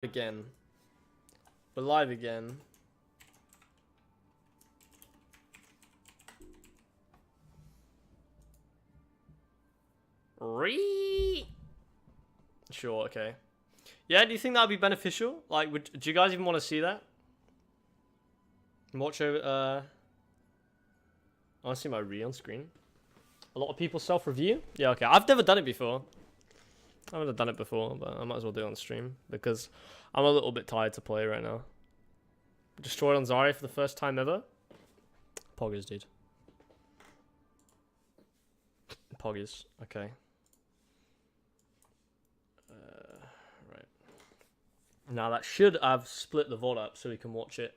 Again. We're live again. Sure, okay. Yeah, do you think that would be beneficial? Like, do you guys even want to see that? Watch over, I want to see my on screen. A lot of people self-review? Yeah, okay. I've never done it before. I haven't done it before, but I might as well do it on stream because I'm a little bit tired to play right now. Destroyed on Zarya for the first time ever. Poggers, dude. Poggers, okay. Right. Now that should have split the VoD up so we can watch it.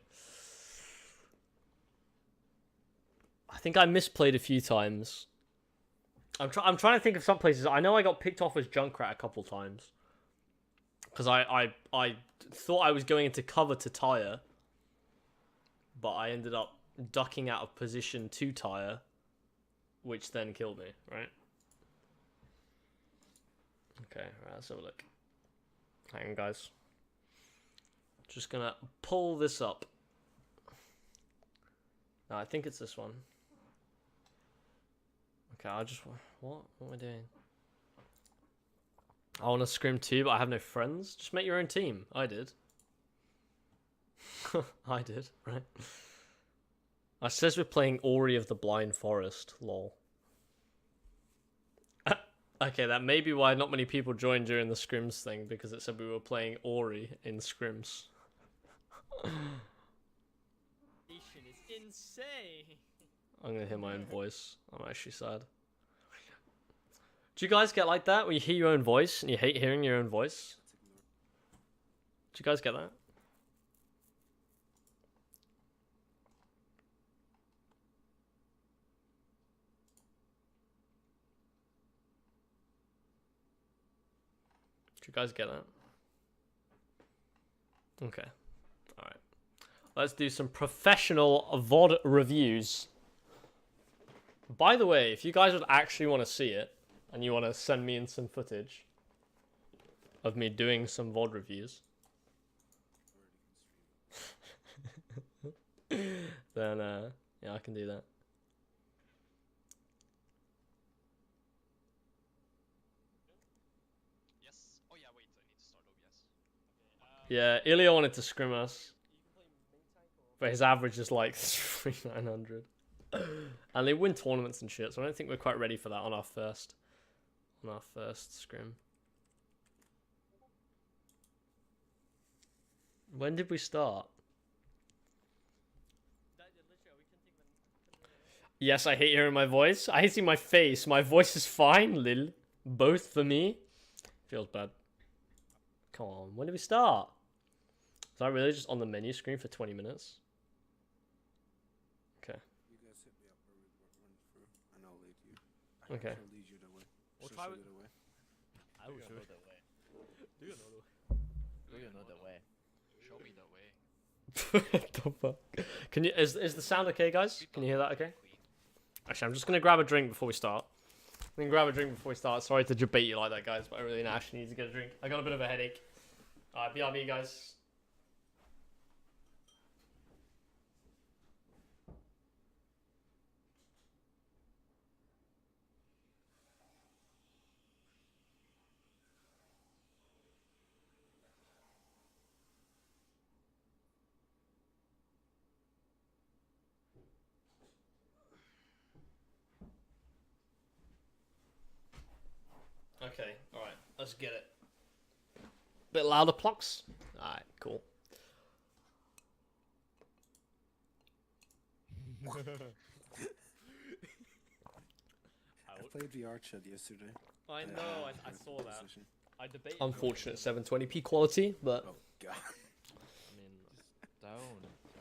I think I misplayed a few times. I'm trying to think of some places. I know I got picked off as Junkrat a couple times. Because I thought I was going into cover to Tyre. But I ended up ducking out of position to Tyre. Which then killed me, right? Okay, right, let's have a look. Hang on, guys. Just gonna pull this up. No, I think it's this one. Okay, I'll just... What am I doing? I want to scrim too, but I have no friends. Just make your own team. I did. I did, right? It says we're playing Ori of the Blind Forest. Lol. Okay, that may be why not many people joined during the scrims thing, because it said we were playing Ori in scrims. Is insane. I'm gonna hear my own voice. I'm actually sad. Do you guys get like that when you hear your own voice and you hate hearing your own voice? Do you guys get that? Do you guys get that? Okay. Alright. Let's do some professional VoD reviews. By the way, if you guys would actually want to see it, and you want to send me in some footage of me doing some VoD reviews, then, yeah, I can do that. Yes. Oh yeah, wait, I need to start OBS. Yeah, Ilya wanted to scrim us, but his average is like 3,900. And they win tournaments and shit, so I don't think we're quite ready for that on our first scrim. When did we start? Yes, I hate hearing my voice. I hate seeing my face. My voice is fine, lil. Both for me. Feels bad. Come on, when did we start? Was I really just on the menu screen for 20 minutes? Okay. You guys hit me up where we run through, and I'll lead you. Okay. I'll lead you the way. We'll Show try you with- the way. I will show the way. Do you know Do you know the way? Show me the way. What the fuck? Can you? Is the sound okay, guys? Can you hear that? Okay. Actually, I'm just gonna grab a drink before we start. I'm gonna grab a drink before we start. Sorry to debate you like that, guys, but I really actually need to get a drink. I got a bit of a headache. Alright, BRB, guys. Okay, alright, let's get it. Bit louder, plucks. Alright, cool. I played the Archer yesterday. I know, I saw that. Position. I debated. Unfortunate 720p quality, but. Oh god. I mean, down.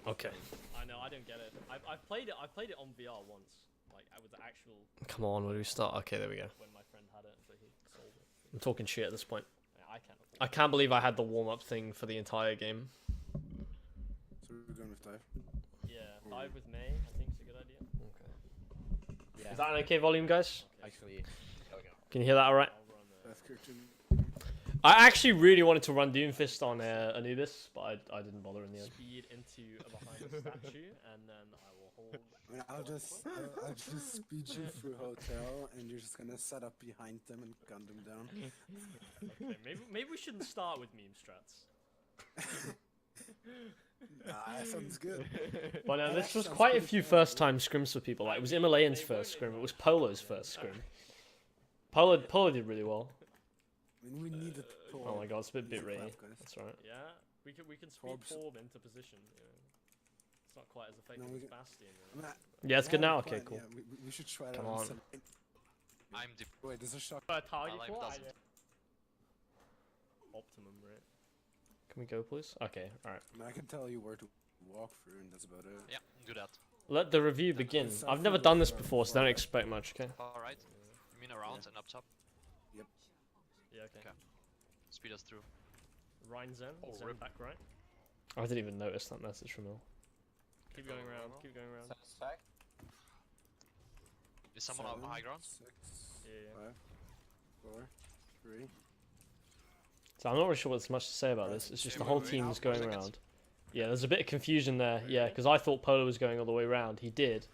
Okay. I know, I don't get it. I played it on VR once. Like, I was actual. Come on, where do we start? Okay, there we go. When my friend had it, but he sold it. I'm talking shit at this point. Yeah, I can't believe I had the warm-up thing for the entire game. So we're going with dive. Yeah, dive with May, I think is a good idea. Okay. Yeah. Is that an okay volume, guys? Actually, Can you hear that alright? Best character. I actually really wanted to run Doomfist on Anubis, but I didn't bother in the end. Speed into a behind the statue, and then I will hold. I mean, I'll just speed you through hotel, and you're just gonna set up behind them and gun them down. Okay, maybe we shouldn't start with meme strats. Nah, that sounds good. But no, this was quite a few first-time scrims for people. Like, it was Himalayan's first scrim. It was Polo's first scrim. Polo did really well. I mean, we need it. Oh my god, it's a bit bitrate. That's right. Yeah, we can speed Forbes. form into position. You know. It's not quite as effective No, we as can- Bastion. You I know. mean, Yeah, it's good I have now. a Okay, plan, cool. Yeah, we should try that. Come on on. some- I'm deep. Wait, there's a shock. Target life for doesn't. optimum, right? Can we go, please? Okay, alright. I mean, I can tell you where to walk through, and that's about it. Yeah, do that. Let the review begin. I've never done this before, so don't expect much, okay? Alright. You mean around and up top? Yeah, okay. Okay. Speed us through. Rhine Zen, Oh, Zen rip. back right. I didn't even notice that message from Hill. Keep going around, keep going around. Is someone on 7, high ground? 6, Yeah, 5, 4, 3. So I'm not really sure what's much to say about this. It's just the whole team's going around. Yeah, there's a bit of confusion there. Yeah, because I thought Polo was going all the way around. He did,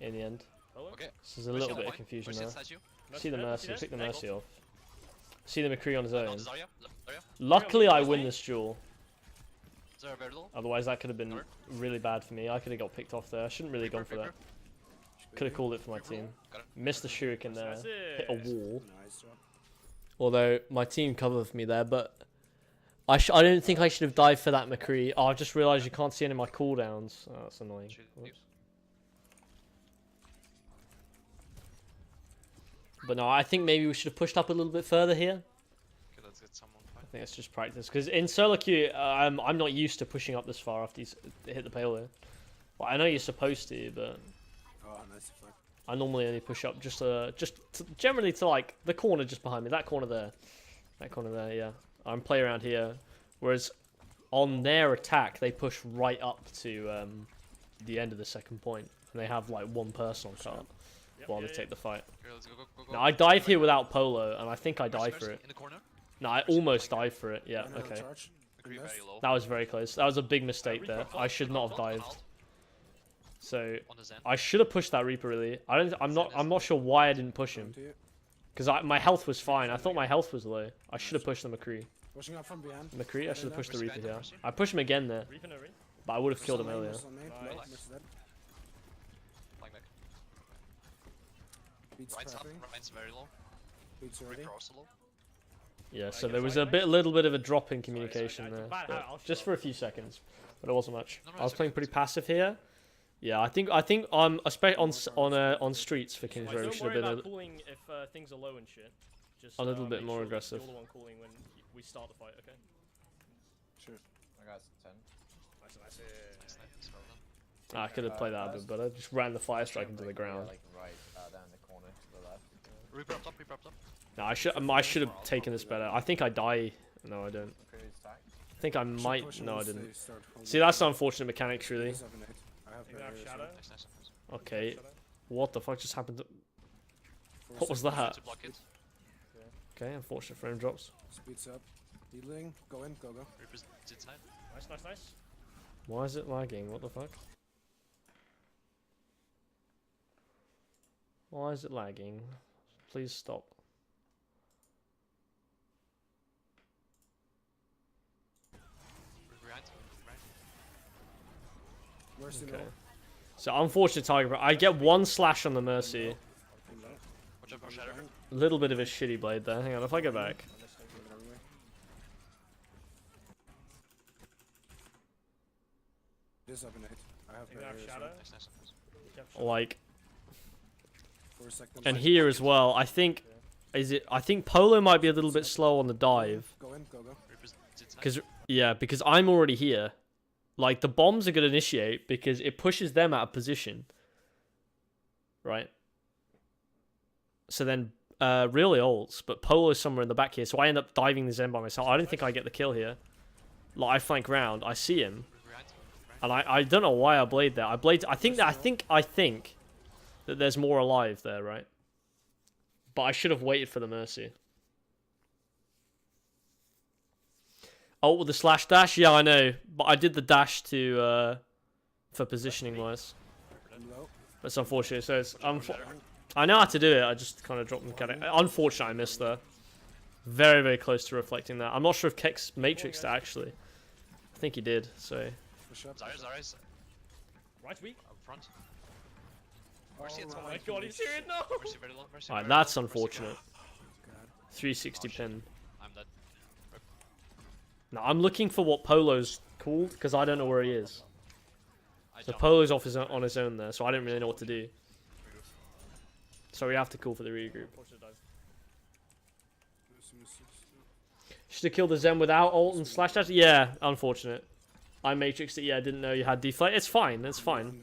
in the end. Polo? Okay. So there's a little bit of confusion Push there. inside you. See the Mercy, there? pick the There. Mercy off. See the McCree on his No, own. Zarya. Zarya. Luckily I win this duel. Zarya very low. Otherwise that could have been really bad for me. I could have got picked off there. I shouldn't really have gone for that. Could have called it for my team. Got it. Missed the shuriken there. That's Hit a it. wall. Nice job. Although my team covered for me there, but I don't think I should have died for that McCree. Oh, I just realised you can't see any of my cooldowns. Oh, that's annoying. Shoot, Whoops. you. But no, I think maybe we should have pushed up a little bit further here. Okay, let's get someone I fight. think it's just practice. Because in solo queue, I'm not used to pushing up this far after you hit the payload. Well, I know you're supposed to, but Oh, nice effect. I normally only push up generally to like the corner just behind me. That corner there. Yeah. I'm play around here. Whereas on their attack, they push right up to the end of the second point, and they have like one person on cart while they take the fight. Okay, let's go. Now I dive here without Polo, and I think I die Mercy, for Mercy, it. In the corner. No, I almost died for it. Yeah, Another okay. charge. McCree Yes. very low. That was very close. That was a big mistake there. I should not have dived. So On the Zen. I should have pushed that Reaper really. I'm not sure why I didn't push him. Coming to you. Because my health was fine. I thought my health was low. I should have pushed the McCree. Pushing up from behind. I should have pushed the Mercy Reaper behind, here. Mercy. I pushed him again there, Reaper no re. but I would have killed him earlier. Nice. Flying back. Beats Right's up. trapping. Right's very low. Beats ready. Reaper also low. Yeah, so there was a little bit of a drop in communication I there, took bad but out, I'll just shut for a few seconds, but it wasn't much. No, I was it's playing okay, pretty it's okay. passive here. Yeah, I think especially on streets for Kings Like, Row, we don't should have worry been about calling if things are low and shit. Just a little bit make more sure that aggressive. You're the one calling when we start the fight, okay? Sure. I got 10. Nice. Nice, nice. Well done. I could have played that a bit better. Just ran the fire strike into the ground. Like right down the corner to the left. Reaper up top. Reaper up top. No, I should have taken this better. I think I die. No, I don't. Okay, stack. I think I Should might. push No, I once didn't. they start holding See, that's the unfortunate mechanics, really. 7, 8. I have You can have barriers, shadow. Nice, nice, nice. Okay, Shadow. what the fuck just happened? To... Four What was seconds. that? To block it. Okay, unfortunate frame drops. Speeds up. Healing. Go in. Go. Reaper's inside. Nice. Why is it lagging? What the fuck? Why is it lagging? Please stop. Reaper behind. Right. Mercy Okay. low. So unfortunate target, but I get one slash on the Mercy. Came back. Watch out for shadow. Bang. A little bit of a shitty blade there. Hang on, if I go back. Go the wrong way. This up and 8. I have You can have barriers. shadow. Nice, nice, nice. You can have shadow. Like, 4 seconds. and here as well, I think, I think Polo might be a little bit slow on the dive. Go in. Go. Reaper's inside. Because I'm already here. Like, the bombs are going to initiate because it pushes them out of position. Right? So then, really ults, but Polo's somewhere in the back here, so I end up diving the Zen by myself. I don't think I get the kill here. Like, I flank round, I see him, Reaper behind. and I don't know why I blade there. I think that there's more alive there, right? But I should have waited for the Mercy. Oh, with the slash dash? Yeah, I know. But I did the dash to, for positioning wise. Low. That's unfortunate. So it's I know how to do it. I just kind of dropped the mechanic. Unfortunately, I missed there. Very, very close to reflecting that. I'm not sure if Kex matrixed it actually. I think he did. So Push up. Zarya's Right weak. up front. Oh, Mercy, it's right. one. My god, he's here no! Mercy very low. Mercy alright, very that's low. Mercy unfortunate. God. 360 Oh, shit. pin. I'm dead. Now I'm looking for what Polo's called because I don't know where he is. I So jumped. Polo's on his own there, so I don't really know what to do. So we have to call for the regroup. Should have killed the Zen without ult and slash dash. Yeah, unfortunate. I matrixed it. Yeah, I didn't know you had deflate. It's fine. It's fine.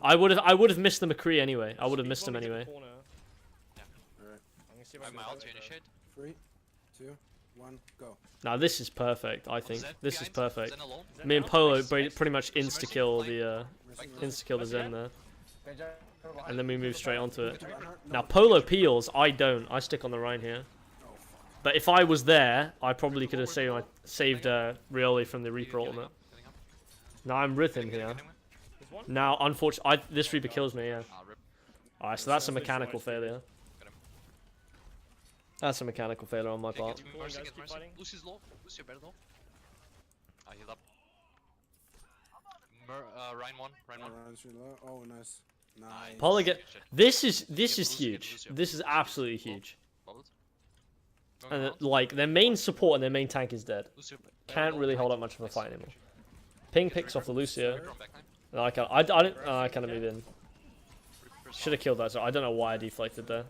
I would have missed the McCree anyway. I would have missed him anyway. Alright. I'm out to initiate. 3, 2, 1, go. Now this is perfect. I think Zen this is behind. perfect. Zen alone. Me and Polo pretty much insta kill the Zen there, Danger behind. and then we move straight onto it. No, Now Polo peels. I don't. I stick on the Rhine here. Oh, fuck. But if I was there, I probably could have saved Rioli from the Reaper ultimate. Getting up. Now I'm with him here. There's one. Now, unfortunately, this Reaper kills me. Yeah. Ah, rip. Alright, so that's a mechanical failure. That's a mechanical failure on my Okay, part. get Come on, Mercy, guys, get keep Mercy. fighting. Lucy's low. Lucy, better low. I healed up. Ryan 1. Ryan 1. Around three low. Oh, nice. Nice. Polo get. Shit. This is Get Lucy, get huge. Lucy. This is absolutely huge. Bubbled. Going And around. like their main support and their main tank is dead. Lucy, Can't really hold up much of a fight anymore. Ping picks off the Lucio. Reaper on backline. No, I can't. I don't. I can't move in. Reaper's Should have killed that. So I don't know why I deflected there.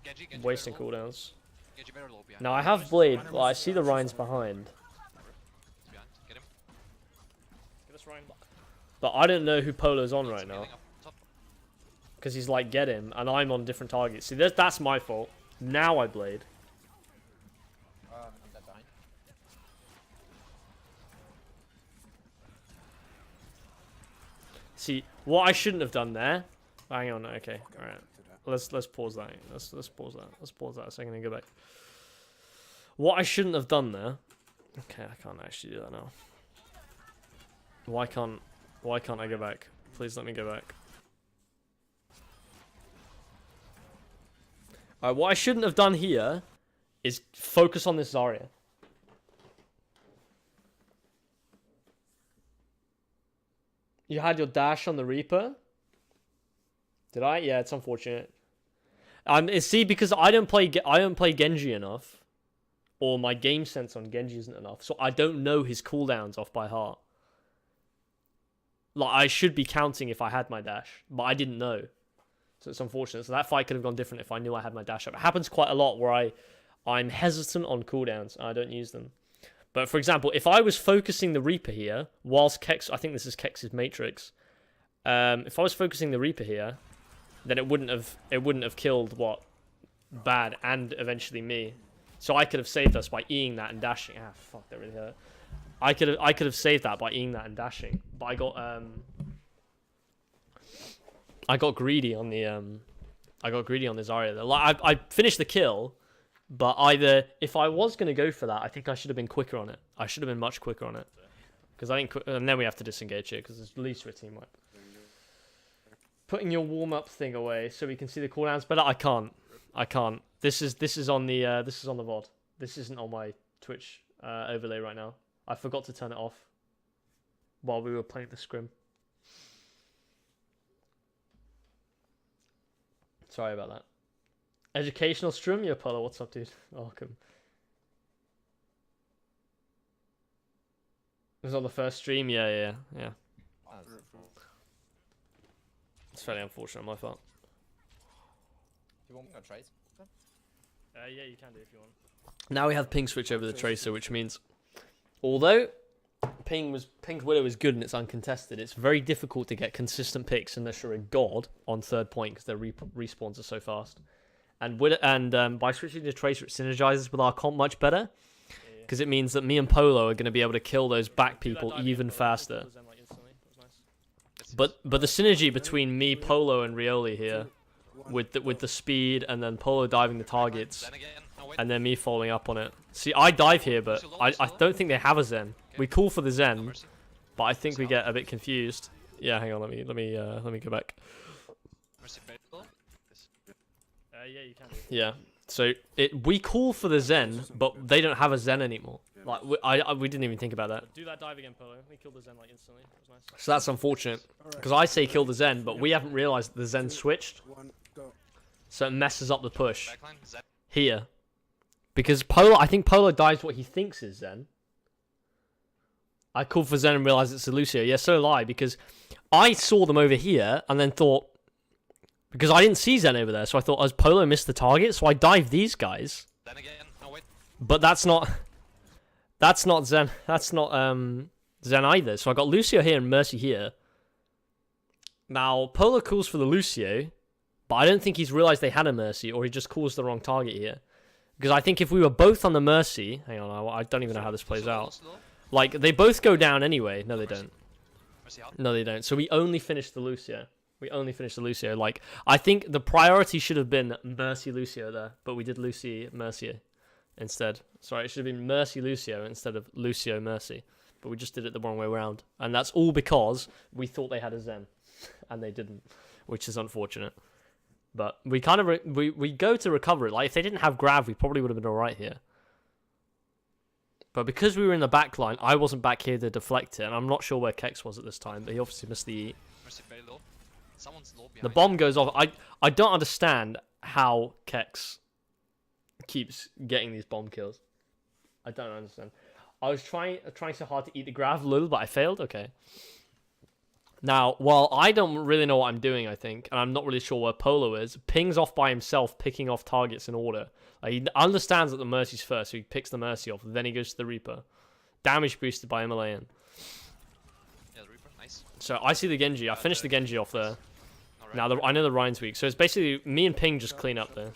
Genji, Genji Wasting very low. cooldowns. Genji very low behind. Now I have Blade, but I see the Rhines behind. He's behind. Get him. Get us Ryan. But I don't know who Polo's on right now. Healing up top. Because he's like, get him, and I'm on different targets. See, that's my fault. Now I Blade. I'm dead behind. See, what I shouldn't have done there. Hang on, okay, all right. To that. Let's pause that. Let's pause that. Let's pause that a second and go back. What I shouldn't have done there. Okay, I can't actually do that now. Why can't I go back? Please let me go back. Alright, what I shouldn't have done here is focus on this Zarya. You had your dash on the Reaper? Did I? Yeah, it's unfortunate. See, because I don't play Genji enough, or my game sense on Genji isn't enough, so I don't know his cooldowns off by heart. Like, I should be counting if I had my dash, but I didn't know. So it's unfortunate. So that fight could have gone different if I knew I had my dash up. It happens quite a lot where I'm hesitant on cooldowns and I don't use them. But for example, if I was focusing the Reaper here, whilst Kex, I think this is Kex's Matrix. If I was focusing the Reaper here, then it wouldn't have killed what Bad and eventually me. So I could have saved us by Eing that and dashing. Ah, fuck, that really hurt. I could have saved that by Eing that and dashing, but I got greedy on the Zarya there. Like I finished the kill, but if I was gonna go for that, I think I should have been quicker on it. I should have been much quicker on it, because I think, and then we have to disengage it because it's at least for a team wipe. Putting your warm up thing away so we can see the cooldowns better. I can't. This is on the VoD. This isn't on my Twitch overlay right now. I forgot to turn it off while we were playing the scrim. Sorry about that. Educational stream, yo Polo, what's up, dude? Welcome. It was on the first stream, yeah. It's fairly unfortunate on my part. Do you want me to trace? Yeah, you can do if you want. Now we have ping switch over the Tracer, which means, although Ping's Widow is good and it's uncontested, it's very difficult to get consistent picks unless you're a god on third point because their respawns are so fast. And by switching to Tracer, it synergizes with our comp much better because it means that me and Polo are going to be able to kill those back people even faster. But the synergy between me, Polo, and Rioli here, with the speed and then Polo diving the targets, Then again, no and then me following up on it. See, I dive here, but I don't think they have a Zen. We call for the No Zen, mercy. but I think we get a bit confused. Yeah, hang on, let me go back. Mercy very low. Yes. Yeah, you can. Yeah. So we call for the Zen, but they don't have a Zen anymore. Like we didn't even think about that. Do that dive again, Polo. We killed the Zen like instantly. That was nice. So that's unfortunate because I say kill the Zen, but we haven't realized the Zen switched, One, go. so it messes up the push Backline. Zed. here. Because I think Polo dives what he thinks is Zen. I called for Zen and realized it's a Lucio. Yeah, so did I, because I saw them over here and then thought, because I didn't see Zen over there, so I thought, has Polo missed the target? So I dived these guys. Then again. No wait. But that's not Zen. That's not Zen either. So I got Lucio here and Mercy here. Now Polo calls for the Lucio, but I don't think he's realized they had a Mercy, or he just calls the wrong target here. Because I think if we were both on the Mercy, hang on, I don't even know how this plays out. Slow. Like they both go down anyway. No, they don't. Mercy out. No, they don't. So we only finished the Lucio. Like I think the priority should have been Mercy Lucio there, but we did Lucy Mercy instead. Sorry, it should have been Mercy Lucio instead of Lucio Mercy. But we just did it the wrong way around. And that's all because we thought they had a Zen. And they didn't. Which is unfortunate. But we kind of... we go to recover it. Like, if they didn't have Grav, we probably would have been alright here. But because we were in the back line, I wasn't back here to deflect it. And I'm not sure where Kex was at this time. But he obviously missed the E. Mercy very low. Someone's low behind. The bomb goes off. I don't understand how Kex keeps getting these bomb kills. I don't understand. I was trying so hard to eat the Grav lul, but I failed. Okay. Now, while I don't really know what I'm doing, I think, and I'm not really sure where Polo is, Ping's off by himself, picking off targets in order. Like, he understands that the Mercy's first, so he picks the Mercy off, then he goes to the Reaper. Damage boosted by Himalayan. Yeah, the Reaper. Nice. So I see the Genji. I finished the Genji off there. Alright. Now, I know the Ryan's weak, so it's basically me and Ping just clean up there.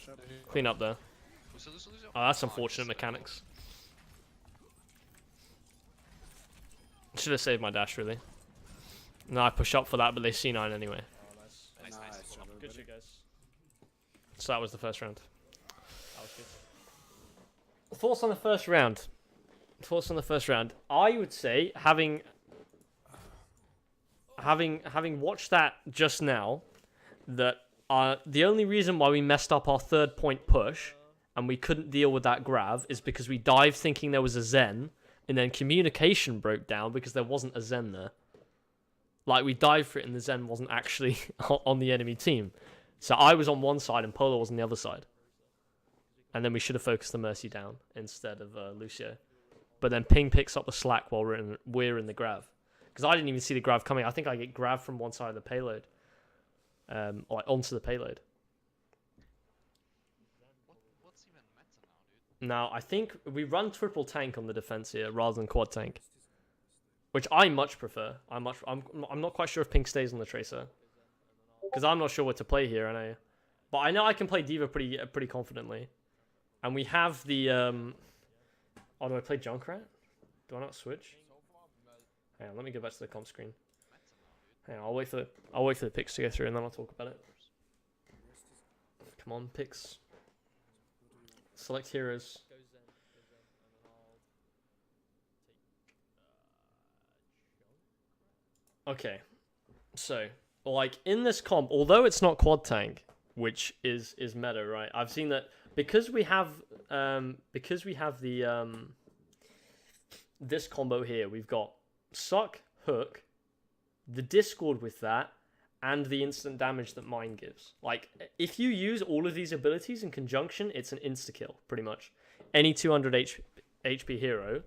Clean up there. Lucio. Oh, that's unfortunate mechanics. Should have saved my dash, really. No, I push up for that, but they C9 anyway. Oh, nice. Nice. Nice, Good shit, guys. So that was the first round. That was good. Thoughts on the first round? I would say, having watched that just now, that the only reason why we messed up our 3rd point push and we couldn't deal with that Grav is because we dived thinking there was a Zen, and then communication broke down because there wasn't a Zen there. Like, we dived for it and the Zen wasn't actually on the enemy team. So I was on one side and Polo was on the other side. And then we should have focused the Mercy down instead of Lucio. But then Ping picks up the slack while we're in the Grav. Because I didn't even see the Grav coming. I think I get Grav from one side of the payload. Like, onto the payload. What's even meta now, dude? Now, I think we run triple tank on the defense here rather than quad tank. Which I much prefer. I'm not quite sure if Pink stays on the Tracer. Because I'm not sure what to play here, but I know I can play D.Va pretty confidently. And we have the... Oh, do I play Junkrat? Do I not switch? Hang on, let me go back to the comp screen. Hang on, I'll wait for the picks to go through and then I'll talk about it. Come on, picks. Select heroes. Okay, so like in this comp, although it's not quad tank, which is meta, right? I've seen that because we have the this combo here. We've got suck, hook, the discord with that, and the instant damage that mine gives. Like if you use all of these abilities in conjunction, it's an insta kill pretty much. Any 200 HP hero,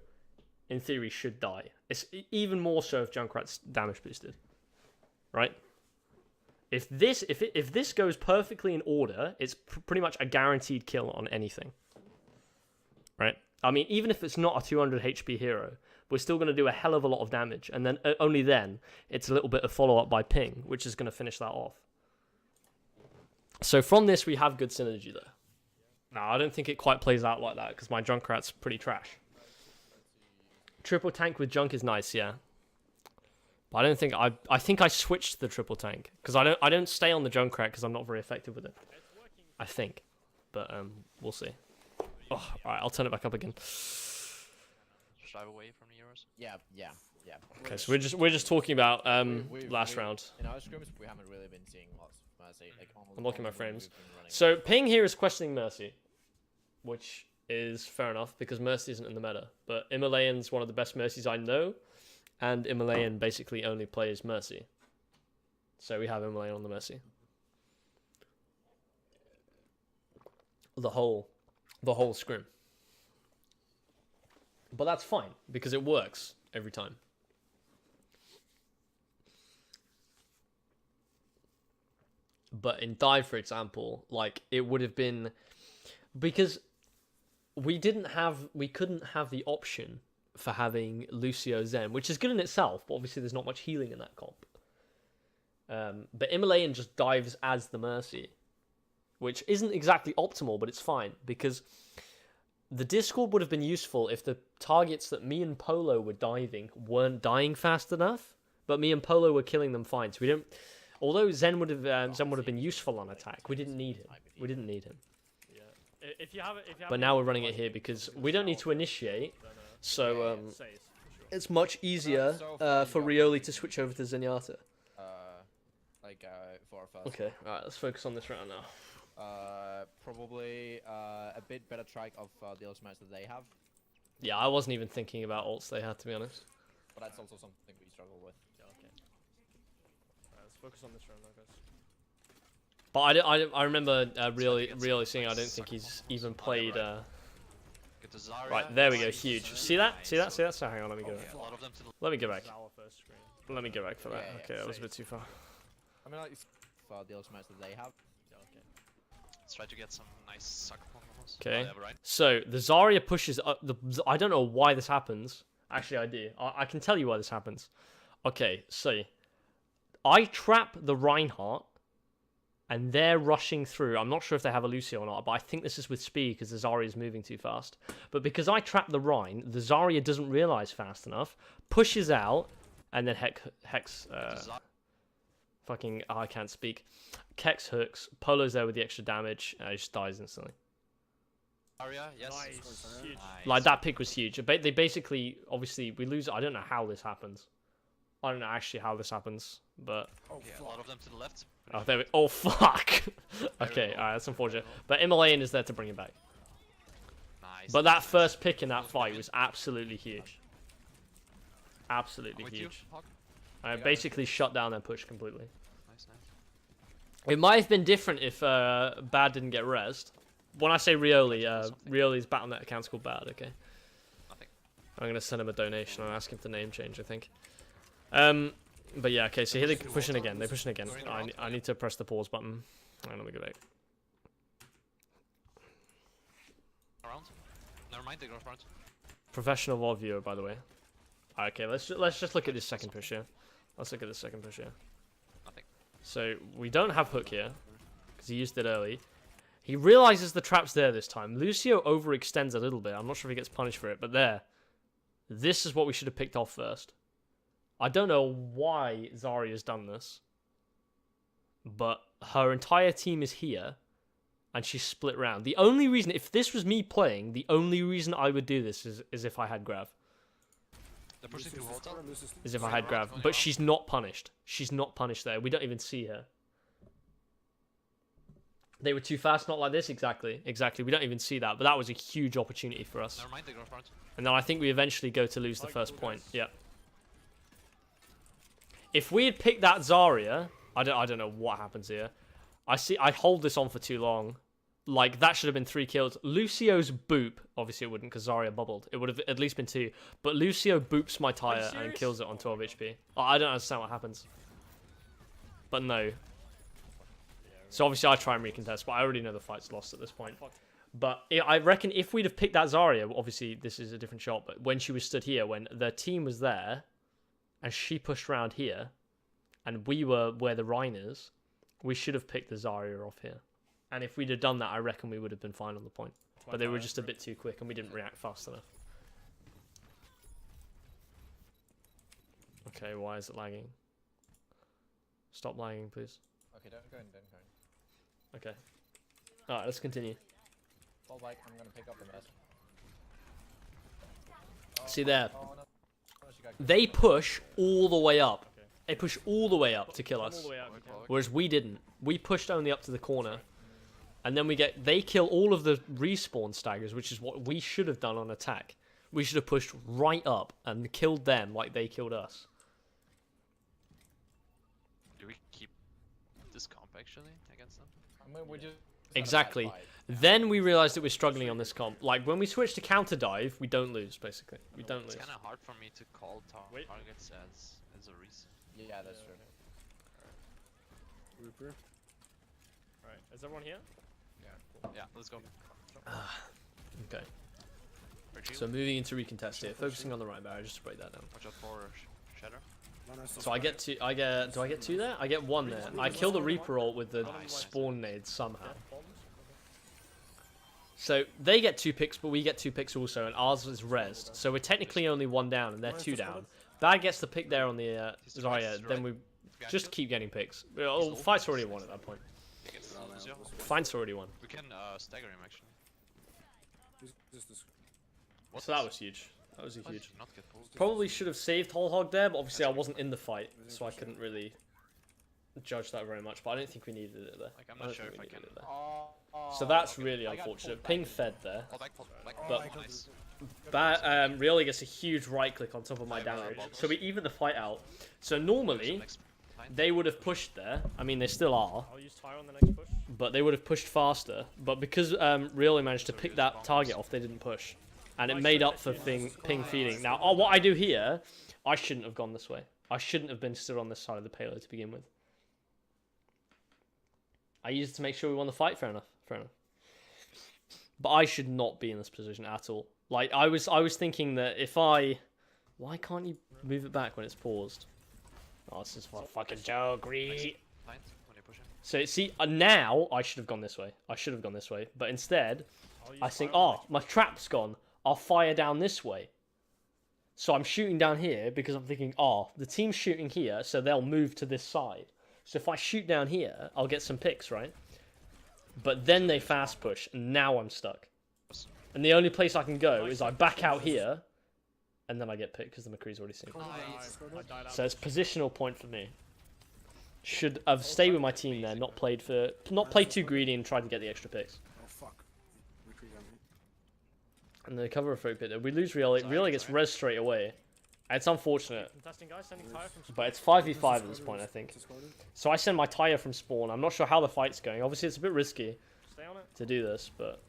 in theory, should die. It's even more so if Junkrat's damage boosted, right? If this goes perfectly in order, it's pretty much a guaranteed kill on anything, right? I mean, even if it's not a 200 HP hero, we're still going to do a hell of a lot of damage, and then only then it's a little bit of follow up by ping, which is going to finish that off. So from this, we have good synergy there. Now, I don't think it quite plays out like that because my Junkrat's pretty trash. Triple tank with Junk is nice, yeah. But I don't think I think I switched to the triple tank because I don't stay on the Junkrat because I'm not very effective with it. I think, but we'll see. Oh, alright, I'll turn it back up again. Just drive away from the heroes. Yeah. Okay, so we're just talking about last we- round. In our scrims, we haven't really been seeing lots of Mercy. Like, I'm looking at my only when frames. we've been running- So Ping here is questioning Mercy, which is fair enough because Mercy isn't in the meta. But Himalayan's one of the best Mercies I know, and Himalayan basically only plays Mercy. So we have Himalayan on the Mercy. The whole scrim. But that's fine because it works every time. But in dive, for example, like it would have been because we couldn't have the option for having Lucio Zen, which is good in itself, but obviously there's not much healing in that comp. But Himalayan just dives as the Mercy, which isn't exactly optimal, but it's fine because the Discord would have been useful if the targets that me and Polo were diving weren't dying fast enough, but me and Polo were killing them fine. So we don't. Although Zen would have been useful on attack, we didn't need him. We didn't need him. Yeah. If you have But now we're running it here because we don't need to initiate, so it's much easier for Rioli to switch over to Zenyatta. For our first. Okay, alright, let's focus on this round now. Probably a bit better track of the ultimates that they have, Yeah, I wasn't even thinking about ults they had, to be honest. but that's also something we struggle with. Yeah, okay. Let's focus on this round now, guys. But I remember really seeing. I don't think he's even played. Get the Zarya. Right, there we go, huge. See that? See that? See that? So hang on, let me go. A lot of them to the Let me go back. This is our first screen. Let me go back for that. Yeah, Okay, that was a bit too far. I mean, like for the ultimates that they have. Yeah, okay. Let's try to get some nice sucker combos. Okay. Yeah, right. So the Zarya pushes up. I don't know why this happens. Actually, I do. I can tell you why this happens. Okay, so I trap the Reinhardt, and they're rushing through. I'm not sure if they have a Lucio or not, but I think this is with speed because the Zarya is moving too fast. But because I trap the Rein, the Zarya doesn't realize fast enough, pushes out, and then Hex fucking I can't speak. Kex hooks. Polo's there with the extra damage. He just dies instantly. Zarya, yes. Nice. Huge. Nice. Like that pick was huge. They basically, obviously, we lose. I don't know how this happens. I don't know actually how this happens, but Okay, a lot of them to the left. oh, there we. Oh fuck. Okay, alright, that's unfortunate. But Himalayan is there to bring it back. Nice. But that first pick in that fight was absolutely huge. Absolutely With you, huge. Hawk. I basically shut down their push completely. Nice. It might have been different if Bad didn't get rezzed. When I say Rioli, Rioli's Battle.net account's called Bad, okay? Nothing. I'm going to send him a donation and ask him to name change, I think. But yeah, okay, so here they're pushing again. They're pushing again. I need to press the pause button. Hang on, let me go back. Around. Never mind, they go front. Professional VoD viewer, by the way. Okay, let's just look at this second push here. Let's look at this second push here. Nothing. So we don't have hook here because he used it early. He realizes the trap's there this time. Lucio overextends a little bit. I'm not sure if he gets punished for it, but there. This is what we should have picked off first. I don't know why Zarya's done this, but her entire team is here, and she's split round. The only reason, if this was me playing, the only reason I would do this is if I had Grav. They're pushing through hotel. Is if I had Grav. But she's not punished. She's not punished there. We don't even see her. They were too fast, not like this. Exactly. We don't even see that. But that was a huge opportunity for us. Never mind, they go front. And then I think we eventually go to lose the first point. Yeah. If we had picked that Zarya, I don't know what happens here. I hold this on for too long. Like, that should have been 3 kills. Lucio's boop, obviously it wouldn't because Zarya bubbled. It would have at least been 2. But Lucio boops my tire and kills it on 12 HP. I don't understand what happens. But no. So obviously I try and recontest, but I already know the fight's lost at this point. But I reckon if we'd have picked that Zarya, obviously this is a different shot, but when she was stood here, when the team was there, and she pushed around here, and we were where the Rhine is, we should have picked the Zarya off here. And if we'd have done that, I reckon we would have been fine on the point. But they were just a bit too quick, and we didn't react fast enough. Okay, why is it lagging? Stop lagging, please. Okay, don't go in. Okay. Alright, let's continue. Fall back. I'm gonna pick up the mess. See there. Oh no. Oh, she got They push all the way up. Okay. They push all the way up to kill Come us. all the way out if you can. Whereas we didn't. We pushed only up to the corner. And then they kill all of the respawn staggers, which is what we should have done on attack. We should have pushed right up and killed them like they killed us. Do we keep this comp actually against them? I mean, we just Exactly. had a bad fight. Then we realized that we're struggling on this comp. Like, when we switch to counter dive, we don't lose, basically. We don't It's lose. kind of hard for me to call Wait. targets as a reason. Yeah, that's true. Reaper. Alright, is everyone here? Yeah, let's go. Okay. Retreat. So moving into recontest here. Focusing on the right barrier, just to break that down. Watch out for Shatter. So do I get two there? I get one there. I kill the Reaper ult with the spawn nade somehow. Yeah, bombs? So they get 2 picks, but we get 2 picks also, and ours is rezzed. So we're technically only 1 down, and they're 2 down. That gets the pick there on the Zarya, then we just keep getting picks. Oh, fight's already won at that point. Fight's already won. We can stagger him actually. What? So that was huge. That was Why did huge. he not get pulled? Probably should have saved Whole Hog there, but obviously I wasn't in the fight, so I couldn't really judge that very much. But I don't think we needed it there. Like, I'm I not don't sure think if we I can. needed it there. Oh, So that's okay. really I got unfortunate. pulled Ping back. fed there. Pull back. But- Oh, nice. Really gets a huge right click on top of my damage. So we even the fight out. So normally Next time. they would have pushed there. I mean, they still are, I'll use Tyre on the next push. but they would have pushed faster. But because really managed to pick that target off, they didn't push, and it made up for ping feeding. Now, what I do here, I shouldn't have gone this way. I shouldn't have been stood on this side of the payload to begin with. I used it to make sure we won the fight. Fair enough. Fair enough. But I should not be in this position at all. Like, I was thinking that if I... Why can't you move it back when it's paused? Oh, this is a fucking joke, Reed. Fine, when you push him. So, see, now I should have gone this way. I should have gone this way. But instead, I'll use I think, Tyre on the oh, my trap's gone. I'll fire down this way. So I'm shooting down here because I'm thinking, oh, the team's shooting here, so they'll move to this side. So if I shoot down here, I'll get some picks, right? But then they fast push, and now I'm stuck. And the only place I can go is I back out here, and then I get picked because the McCree's already seen. I died out. So it's positional point for me. Should have stayed with my team there, not played too greedy and tried to get the extra picks. Oh fuck. Retreat on me. And the cover of bit. We lose Real. It really gets res straight away. It's unfortunate, Contesting guys, sending Tyre from spawn. but it's 5v5 at this point, I think. So I send my Tyre from spawn. I'm not sure how the fight's going. Obviously, it's a bit risky Stay on it. to do this, but...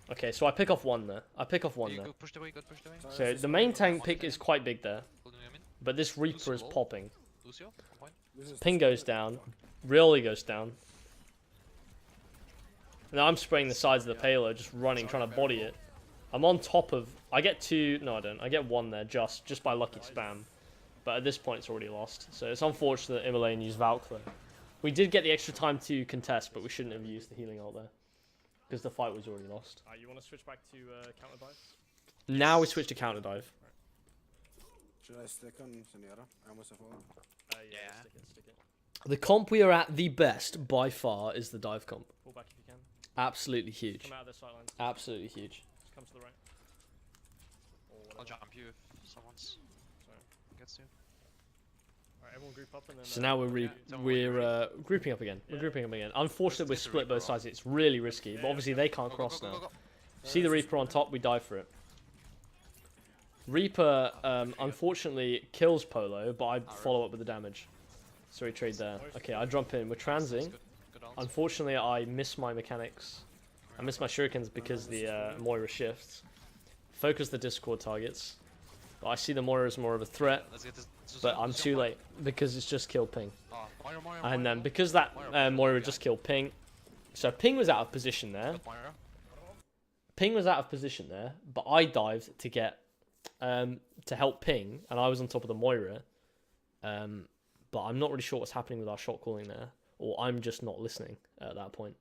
Okay, so I pick off one there. I pick off one You there. go push the way, go push the way. So the main tank pick is quite big there, Holding him in. but this Reaper is popping. Lucio, on point. Ping goes down. Really goes down. Now I'm spraying the sides of the payload, just running, trying to body it. I'm on top of... I get 2... No, I don't. I get 1 there, just by lucky spam. But at this point, it's already lost. So it's unfortunate that Immolane used Valk there. We did get the extra time to contest, but we shouldn't have used the healing ult there. Because the fight was already lost. You want to switch back to counter dive? Now we switch to counter dive. Should I stick on Senora? I almost have fallen. Yeah. Yeah. Stick it. The comp we are at the best, by far, is the dive comp. Pull back if you can. Absolutely huge. Come out of their sidelines. Absolutely huge. Just come to the right. Or I'll whatever. jump you if someone's Sorry. gets you. Alright, everyone group up and then... So now we're grouping up again. We're grouping up again. Unfortunately, we're Let's get the split both Reaper sides. It's really risky, but obviously they can't cross now. See the Reaper on top, we die for it. Reaper, unfortunately, kills Polo, but I follow up with the damage. So we trade there. Okay, I jump in. We're transing. Unfortunately, I miss my mechanics. I miss my shurikens because the Moira shifts. Focus the Discord targets. But I see the Moira as more of a threat, but I'm too late because it's just killed Ping. And then because that Moira just killed Ping, so Ping was out of position there. Ping was out of position there, but I dived to get to help Ping, and I was on top of the Moira. But I'm not really sure what's happening with our shot calling there, or I'm just not listening at that point.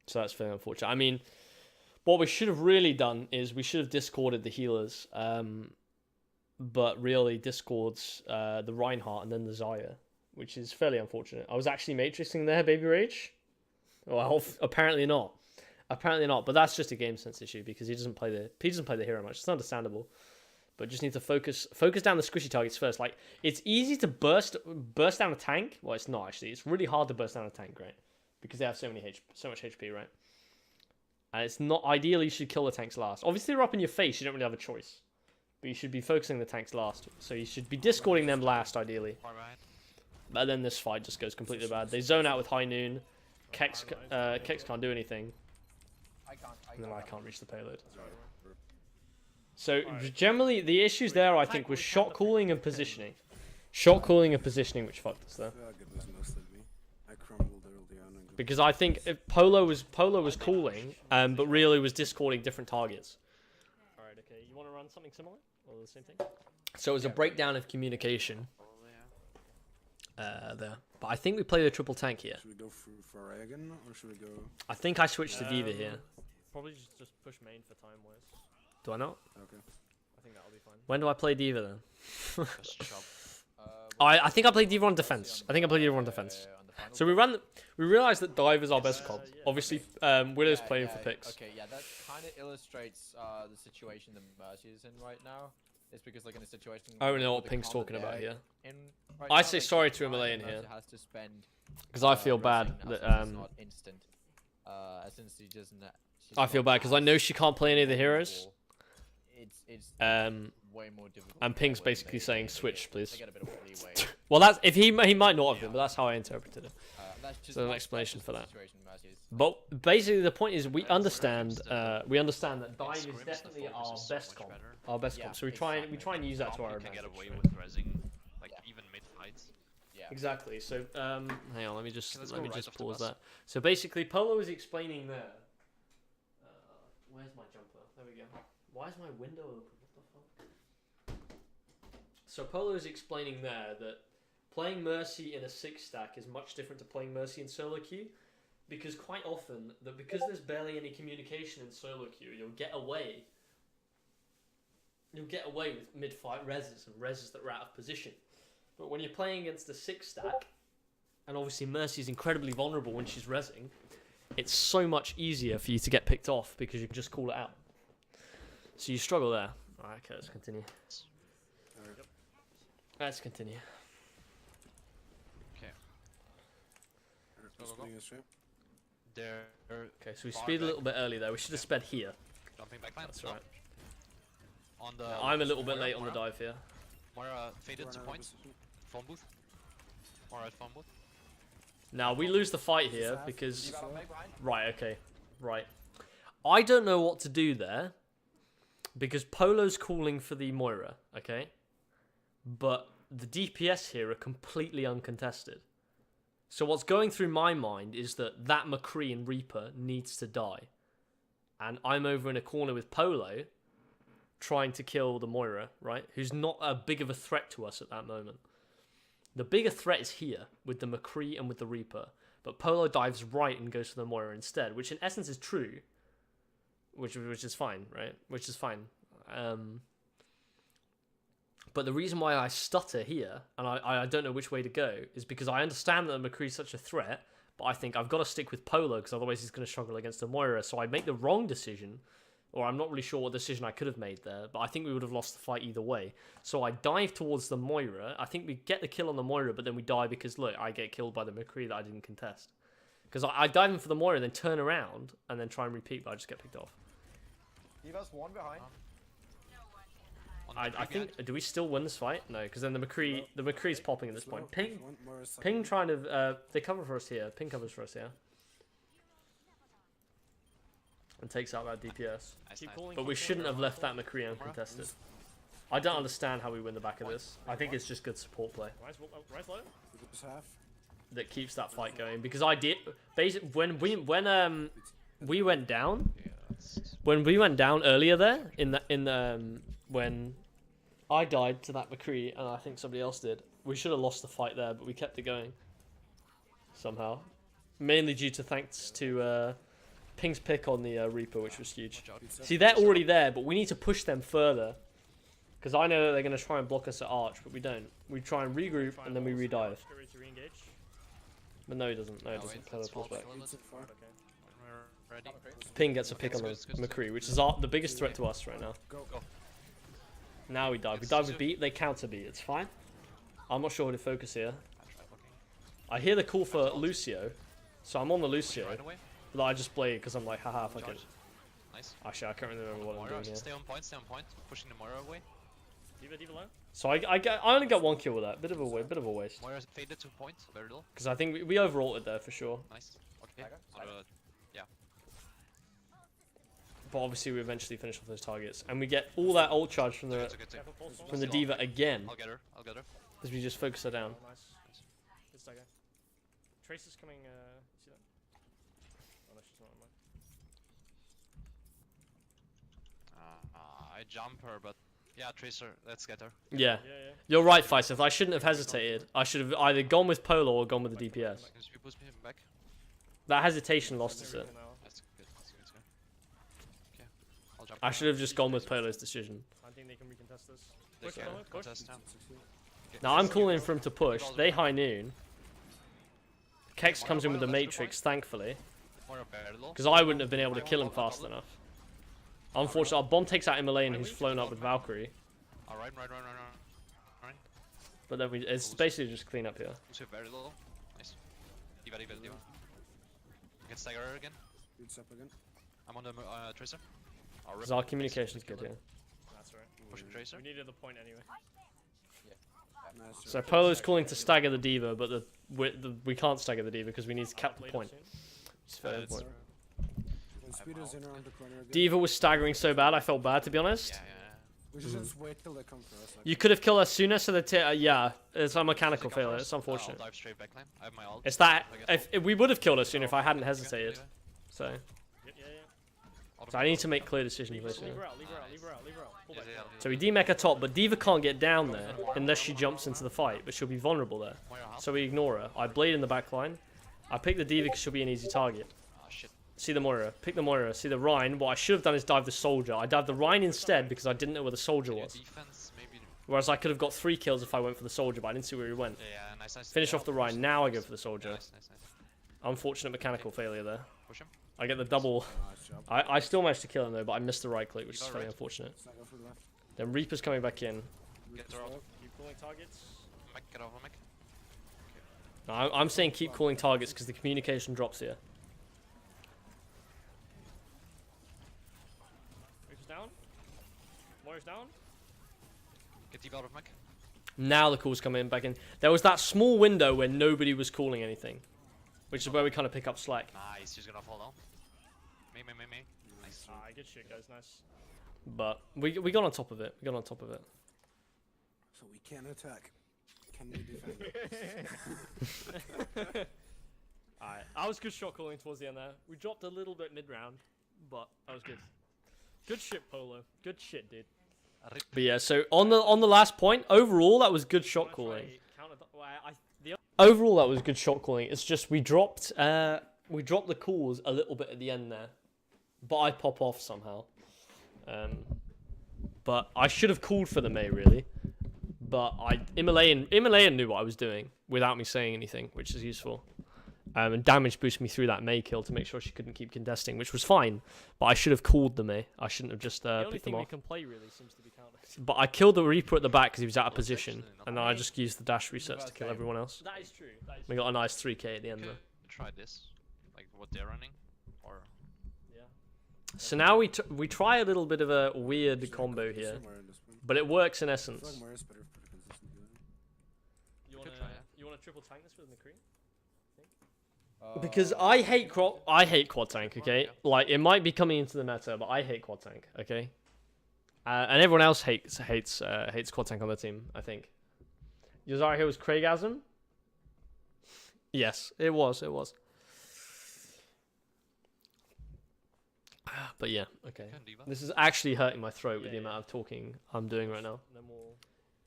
So that's very unfortunate. I mean, what we should have really done is we should have discorded the healers, but really discords the Reinhardt and then the Zarya. which is fairly unfortunate. I was actually matrixing there, Baby Rage. Well, apparently not. Apparently not. But that's just a game sense issue because he doesn't play the hero much. It's understandable. But just need to focus down the squishy targets first. Like, it's easy to burst down a tank. Well, it's not actually. It's really hard to burst down a tank, right? Because they have so much HP, right? And it's not ideal. You should kill the tanks last. Obviously, they're up in your face. You don't really have a choice. But you should be focusing the tanks last. So you should be discording them last, ideally. But then this fight just goes completely bad. They zone out with High Noon. Kex can't do anything. And then I can't reach the payload. So generally, the issues there, I think, was shot calling and positioning. Shot calling and positioning, which fucked us there. I crumbled early on. Because I think if Polo was calling, but really was discording different targets. Alright, okay. You want to run something similar? Or the same thing? So it was a breakdown of communication. There. But I think we play the triple tank here. Should we go for Aegon, or should we go... I think I switched to D.Va here. Probably just push main for time-wise. Do I not? Okay. I think that'll be fine. When do I play D.Va then? I think I played D.Va on defense. So we realized that Dive is our best comp. Obviously, Willow's playing for picks. Okay, yeah, that kind of illustrates the situation the Mercy is in right now. It's because like in a situation. I don't know what Pink's talking about here. I say sorry to Himalayan here. Because I feel bad that not instant. Since she doesn't. I feel bad because I know she can't play any of the heroes. It's way more difficult. And Pink's basically saying switch, please. Well, that's if he might not have been, but that's how I interpreted it. So an explanation for that. But basically, the point is we understand that Dive is definitely our best comp. Our best comp. So we try and use that to our advantage. Get away with rezzing, like even mid fights. Yeah. Exactly. So hang on, let me just right pause that. So basically, Polo is explaining there. Where's my jumper? There we go. Why is my window open? What the fuck? So Polo is explaining there that playing Mercy in a 6-stack is much different to playing Mercy in solo queue, because quite often because there's barely any communication in solo queue, you'll get away with mid-fight reses and reses that are out of position. But when you're playing against a 6-stack, and obviously Mercy is incredibly vulnerable when she's resing, it's so much easier for you to get picked off because you can just call it out. So you struggle there. Alright, okay, let's continue. Let's continue. Okay. Okay, so we speed a little bit early there. We should have sped here. Jumping back line. That's right. On the. I'm a little bit late on the dive here. Moira faded to points. Phone booth. Moira at phone booth. Now we lose the fight here because. Right. Okay. Right. I don't know what to do there because Polo's calling for the Moira. Okay. But the DPS here are completely uncontested. So what's going through my mind is that McCree and Reaper needs to die. And I'm over in a corner with Polo trying to kill the Moira, right? Who's not a big of a threat to us at that moment. The bigger threat is here with the McCree and with the Reaper. But Polo dives right and goes for the Moira instead, which in essence is true. Which is fine, right? Which is fine. But the reason why I stutter here, and I don't know which way to go, is because I understand that McCree's such a threat, but I think I've got to stick with Polo, because otherwise he's going to struggle against the Moira. So I make the wrong decision, or I'm not really sure what decision I could have made there, but I think we would have lost the fight either way. So I dive towards the Moira. I think we get the kill on the Moira, but then we die because, look, I get killed by the McCree that I didn't contest. Because I dive in for the Moira, then turn around, and then try and repeat, but I just get picked off. D.Va's one behind. I think, do we still win this fight? No, because then the McCree's popping at this point. Ping trying to, they cover for us here. Ping covers for us here. And takes out that DPS. But we shouldn't have left that McCree uncontested. I don't understand how we win the back of this. I think it's just good support play. That keeps that fight going. Because I did, basically, when we went down, earlier there, when I died to that McCree, and I think somebody else did. We should have lost the fight there, but we kept it going. Somehow. Mainly due to thanks to Ping's pick on the Reaper, which was huge. See, they're already there, but we need to push them further. Because I know that they're going to try and block us at Arch, but we don't. We try and regroup, and then we redive. Get ready to re-engage. But no, he doesn't. No, he Oh, doesn't. wait, Polo let's pulls fall back. a little It's bit. a far. Okay. When we're ready. Ping gets a pick on the It's good, McCree, which is the biggest threat to us right now. Go. Now we dive. We It's dive easy. with beat, they counter beat. It's fine. I'm not sure who to focus here. I try blocking. I hear the call for Lucio, so I'm on the Lucio. Right away. But I just play it because I'm like, haha, fuck it. Charge. Nice. Actually, I can't remember what I'm Moira, doing here. stay on point, stay on point. Pushing the Moira away. D.Va low. So I only got one kill with that. Bit of a waste. Moira faded to point, very little. Because I think we overall it there for sure. Nice. Okay. Stagger. But obviously we eventually finish off those targets, and we get all that ult charge from the It's okay. Careful, pulse one. from the D.Va again, I'll get her. because we just focus her down. Oh, nice. Good stagger. Trace is coming, see that? Oh no, she's not on mine. I jump her, but yeah, Tracer, let's get her. Yeah, Yeah. you're right, Faisal. I shouldn't have hesitated. I should have either gone with Polo or gone with the DPS. Can you boost me back? That hesitation lost us it. Everything now. That's good. Okay. I'll jump. I should have just gone with Polo's decision. I think they can recontest this. They Push, can Polo, push. contest now. Okay. Now I'm calling for him to push. They high noon. Kex comes in with the Matrix, thankfully, Moira very low. because I wouldn't have been able to kill him fast enough. Unfortunately, our bomb takes out Himalayan, who's flown up with Valkyrie. Alright. But then it's basically just clean up here. Lucio very low. Nice. D.Va. You can stagger her again. Beats up again. I'm on the Tracer. I'll rip Because our the communication's Tracer, good here. That's right. Pushing Tracer. We needed the point anyway. Nice. So Polo's calling to stagger the D.Va, but we can't stagger the D.Va because we need to cap the Played point. it soon. It's fair it's- point. When Speedo's in around the corner again. D.Va was staggering so bad, I felt bad to be honest. Yeah. We should just wait till they come for us. Like, You could have killed us sooner, so that yeah, it's a mechanical They come failure. first. It's unfortunate. I'll dive straight backline. I have my ult. It's that I get if we would have killed us sooner if I hadn't hesitated. ult. So, Yeah. so I need to make clear decisions Leave basically. her out, leave her out. Pull back. So we demech her top, but D.Va can't get down there unless she jumps into the fight, but she'll be vulnerable there. Moira half. So we ignore her. I blade in the back line. I pick the D.Va because she'll be an easy target. Ah, shit. See the Moira. Pick the Moira. See the Rhine. What I should have done is dive the Soldier. I dived the Rhine instead because I didn't know where the Soldier was. Defense, maybe. Whereas I could have got 3 kills if I went for the Soldier, but I didn't see where he went. Yeah, nice. Finish off the Rhine. Now I go for the Soldier. Nice. Unfortunate mechanical failure there. Push him. I get the double. nice job. I still managed to kill him though, but I missed the right click, which is You got very right. unfortunate. Snagger for the left. Then Reaper's coming back in. Get her out. Keep pulling targets. Mech, get over mech. No, I'm saying keep calling targets because the communication drops here. Reaper's down. Moira's down. Get D.Va out of mech. Now the calls come in back in. There was that small window where nobody was calling anything, which is where we kind of pick up slack. Nice, she's gonna fall down. Me. Nice. Good shit, guys. Nice. But we got on top of it. We got on top of it. So we can attack. Can we defend? Alright. I was good shot calling towards the end there. We dropped a little bit mid round, but that was good. Good shit, Polo. Good shit, dude. But yeah, so on the last point, overall that was good shot Wanna calling. try counter the Overall that was good shot calling. It's just we dropped the calls a little bit at the end there, but I pop off somehow. But I should have called for the May really, but Himalayan knew what I was doing without me saying anything, which is useful. And damage boosted me through that May kill to make sure she couldn't keep contesting, which was fine. But I should have called the May. I shouldn't have just the only picked thing them we off. can play really seems to be counter. But I killed the Reaper at the back because he was out of position, and then I just used the dash resets to kill everyone else. That is true. That is We got a nice 3k at the end Could though. try this, like what they're running, or yeah. So now we try a little bit of a weird Should I combo go for here, somewhere in this one? but it works in I feel like essence. Moira's better for the consistency. You Could wanna try, yeah. you wanna triple tank this with McCree? Because I hate quad tank, okay? Like it might be coming into the meta, but I hate quad tank, okay? And everyone else hates quad tank on the team, I think. Yuzari here was Craigasm? Yes, it was. But yeah, okay. can D.Va. This is actually hurting my throat with the Yeah, amount of talking I'm doing right now. And then we'll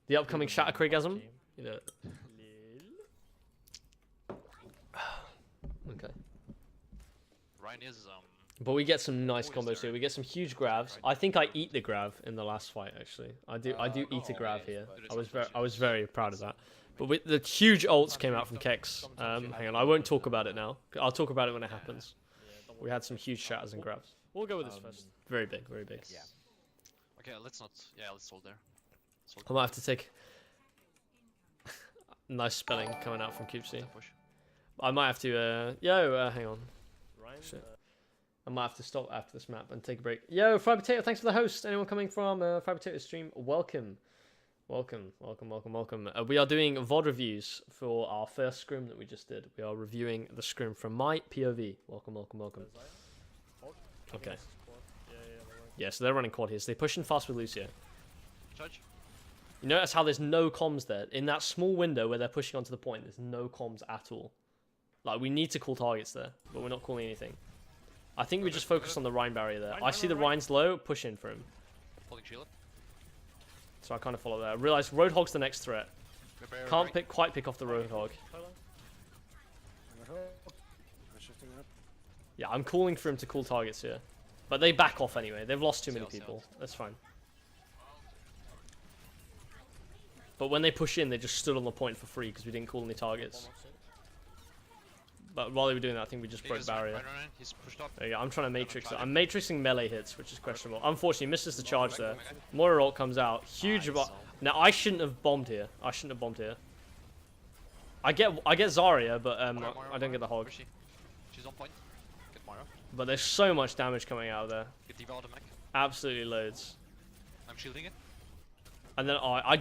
The upcoming Shatter Craigasm? team. You know. Lil. Okay. Ryan is But we get some nice combos here. We get some huge grabs. I think I eat the grab in the last fight. Actually, I do eat a grab here. I was very proud of that. But with the huge ults came out from Kex. Hang on, I won't talk about it now. I'll talk about it when it happens. We had some huge shatters and grabs. We'll go with this first. Very big, very big. Yeah. Okay, let's not. Yeah, let's hold there. I might have to take nice spelling coming out from Cupsy. Push. I might have to. Hang on. Ryan, Shit. I might have to stop after this map and take a break. Yo, Fried Potato, thanks for the host. Anyone coming from Fried Potato stream? Welcome. Welcome. We are doing VoD reviews for our first scrim that we just did. We are reviewing the scrim from my POV. Welcome. Okay. Yeah, so they're running quad here. So they're pushing fast with Lucio. Charge. You notice how there's no comms there? In that small window where they're pushing onto the point, there's no comms at all. Like, we need to call targets there, but we're not calling anything. I think we just focus on the Rhine barrier there. I see the Rhine's low, push in for him. Holding shield. So I kind of follow there. I realize Roadhog's the next threat. Can't quite pick off the Roadhog. Yeah, I'm calling for him to call targets here. But they back off anyway. They've lost too many people. That's fine. But when they push in, they just stood on the point for free because we didn't call any targets. But while they were doing that, I think we just broke barrier. He's pushed up. There you go. I'm trying to matrix it. I'm matrixing melee hits, which is questionable. Unfortunately, misses the charge there. Moira ult comes out. Huge. Now, I shouldn't have bombed here. I get Zarya, but I don't get the hog. She's on point. Get Moira. But there's so much damage coming out of there. Get D.Va out of mech. Absolutely loads. I'm shielding it. And then I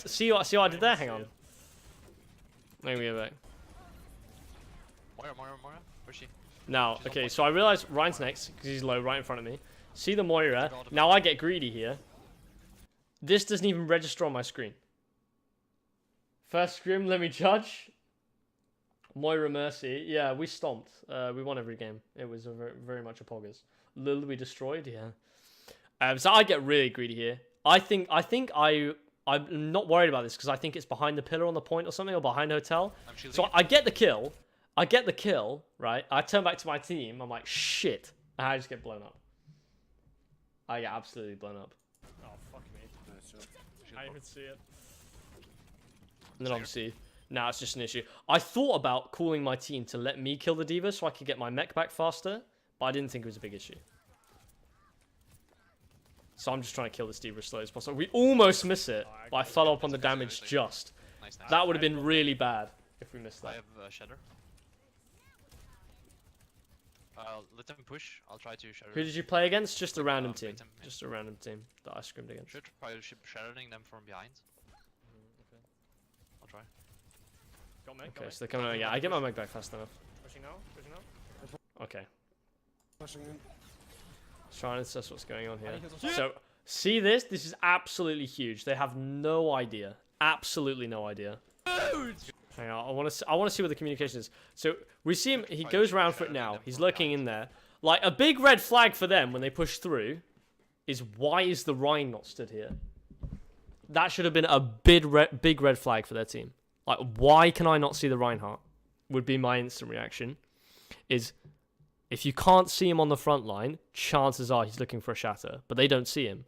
see what I did there. Hang on. Let me go back. Moira. Where's she? Now, okay, so I realize Ryan's next because he's low right in front of me. See the Moira. Now I get greedy here. This doesn't even register on my screen. First scrim, let me judge. Moira Mercy. Yeah, we stomped. We won every game. It was very much a poggers. Lil we destroyed, yeah. So I get really greedy here. I'm not worried about this because I think it's behind the pillar on the point or something, or behind hotel. So I get the kill. Right? I turn back to my team. I'm like, shit. And I just get blown up. I get absolutely blown up. Oh, fuck me. I didn't even see it. And then obviously, now it's just an issue. I thought about calling my team to let me kill the D.Va so I could get my mech back faster, but I didn't think it was a big issue. So I'm just trying to kill this D.Va as slow as possible. We almost miss it, but I fell up on the damage just. Nice. That would have been really bad if we missed I that. have Shatter. Let them push. I'll try to shatter. Who did you play against? Just a random bait team. them, yeah. Just a random team that I scrimmed against. Should try shattering them from behind. Okay. I'll try. Got mech, Okay, so they're coming out. Yeah, I get my mech back fast enough. Pushing now. Okay. Pushing in. Let's try and assess what's going on here. So, see this? This is absolutely huge. They have no idea. Absolutely no idea. Hang on, I want to see what the communication is. So we see him. He goes around for it now. He's lurking in there. Like a big red flag for them when they push through is why is the Rhine not stood here? That should have been a big red flag for their team. Like why can I not see the Reinhardt? Would be my instant reaction. Is if you can't see him on the front line, chances are he's looking for a shatter, but they don't see him.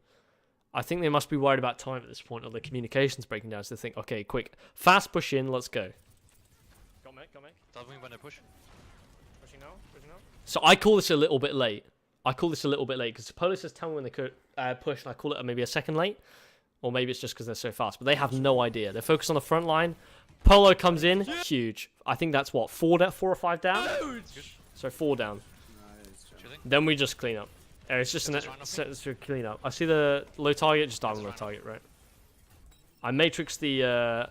I think they must be worried about time at this point, or the communication's breaking down. So they think, okay, quick, fast push in, let's go. Got mech. Tell me when I push. Pushing now. So I call this a little bit late. Because Polo says tell me when they could push, and I call it maybe a second late. Or maybe it's just because they're so fast. But they have no idea. They're focused on the front line. Polo comes in, huge. I think that's what, 4 or 5 down? So 4 down. Nice. Then we just clean up. It's just a clean up. I see the low target, just die on low target, right? I matrix the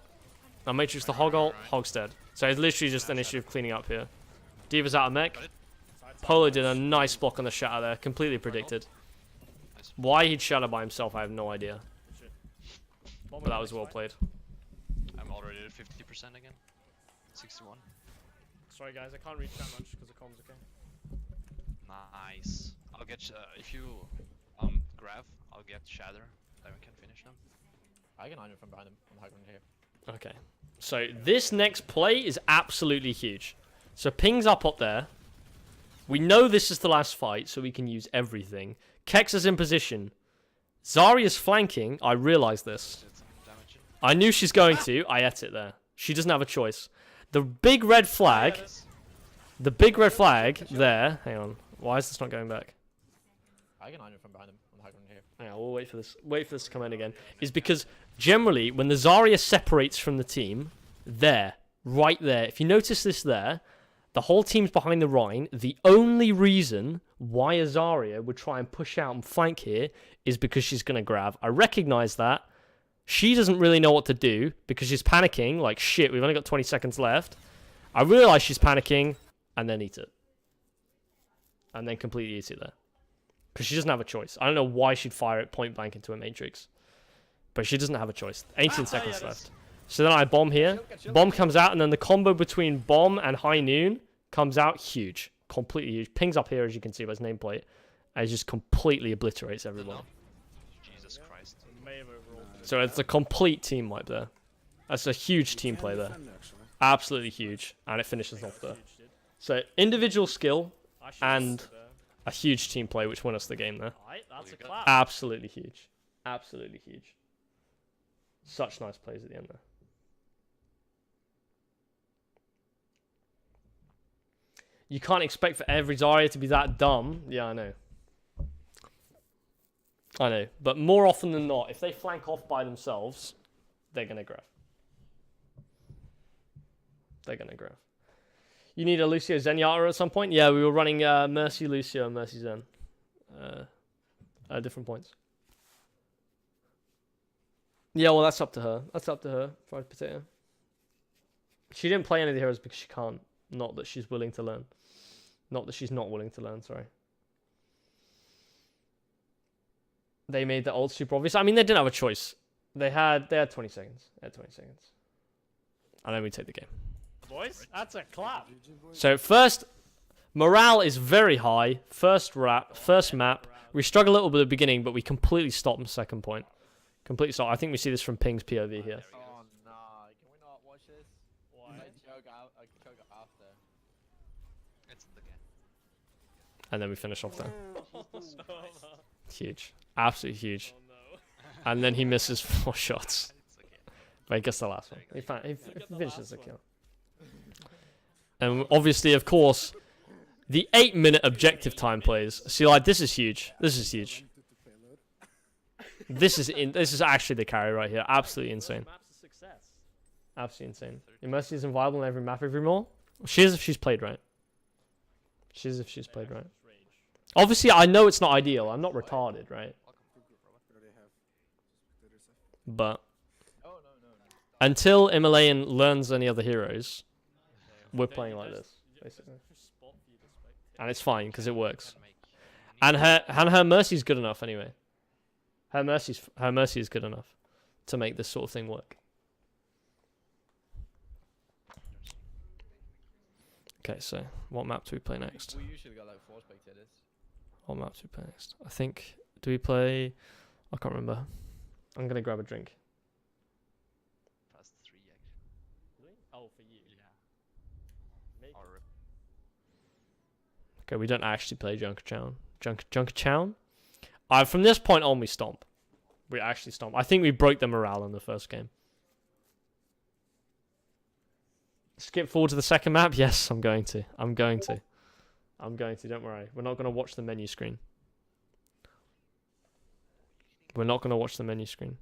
hog ult, hog's dead. So it's literally just an issue of cleaning up here. D.Va's out of mech. Polo did a nice block on the shatter there, completely predicted. Why he'd shatter by himself, I have no idea. But that was well played. I'm already at 50% again. 61. Sorry guys, I can't reach that much because the comms, okay? Nice. I'll get if you grab, I'll get shatter. Then we can finish them. I can iron from behind him. I'm hiding here. Okay. So this next play is absolutely huge. So ping's up there. We know this is the last fight, so we can use everything. Kex is in position. Zarya's flanking. I realize this. Did some damage. I knew she's going to. I ate it there. She doesn't have a choice. The big red flag. The big red flag there. Hang on. Why is this not going back? I can iron from behind him. I'm hacking here. Hang on, we'll wait for this. Wait for this to come in again. Is because generally when the Zarya separates from the team, there, right there. If you notice this there, the whole team's behind the Rhine. The only reason why a Zarya would try and push out and flank here is because she's gonna grab. I recognize that. She doesn't really know what to do because she's panicking. Like shit, we've only got 20 seconds left. I realize she's panicking and then eat it. And then completely eat it there. Because she doesn't have a choice. I don't know why she'd fire it point blank into a matrix. But she doesn't have a choice. 18 seconds left. So then I bomb here. Bomb comes out, and then the combo between bomb and high noon comes out huge. Completely huge. Pings up here, as you can see by his nameplate. And it just completely obliterates everyone. Jesus Christ. So it's a complete team wipe there. That's a huge team play there. Defend, actually. Absolutely huge. And it finishes off there. So individual skill and a huge team play, which won us the game there. Alright, that's a clap. Absolutely huge. Absolutely huge. Such nice plays at the end there. You can't expect for every Zarya to be that dumb. Yeah, I know. I know. But more often than not, if they flank off by themselves, they're going to grab. They're going to grab. You need a Lucio Zenyatta at some point? Yeah, we were running Mercy Lucio and Mercy Zen. At different points. Yeah, well, that's up to her. That's up to her, fried potato. She didn't play any of the heroes because she can't. Not that she's willing to learn. Not that she's not willing to learn, sorry. They made the ult super obvious. I mean, they didn't have a choice. They had 20 seconds. They had 20 seconds. And then we take the game. Boys, that's a clap. So first, morale is very high. First map. We struggle a little bit at the beginning, but we completely stop in second point. Completely stop. I think we see this from Ping's POV here. Oh no! Can we not watch this? Why? I choke after. It's in the game. And then we finish off there. Huge. Absolutely huge. Oh no. And then he misses 4 shots. It's okay. But he gets the last one. He finishes the kill. And obviously, of course, the 8-minute objective time plays. See, like, this is huge. This is huge. This is actually the carry right here. Absolutely insane. Map's a success. Absolutely insane. Immersive isn't viable in every map every more. She is if she's played right. She is if she's played right. Obviously, I know it's not ideal. I'm not retarded, right? But until Himalayan learns any other heroes, we're playing like this, basically. And it's fine because it works. And her mercy's good enough anyway. Her mercy is good enough to make this sort of thing work. Okay, so what map do we play next? We usually got like 4 spectators. What map do we play next? I think, do we play... I can't remember. I'm going to grab a drink. Past 3 actually. Oh, for you. Yeah. Or Okay, we don't actually play Junkertown. Junkertown? From this point on, we stomp. We actually stomp. I think we broke the morale in the first game. Skip forward to the second map? Yes, I'm going to. Don't worry. We're not going to watch the menu screen. We're not going to watch the menu screen.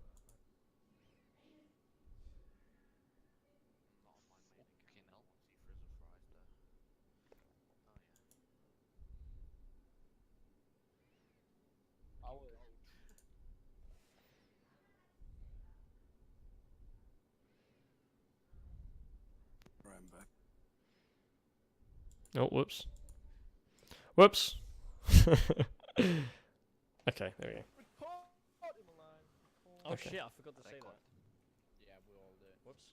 I'm back. Oh, whoops. Whoops. Okay, there we go. Oh Okay. shit, I forgot to say that. Yeah, we all do. Whoops.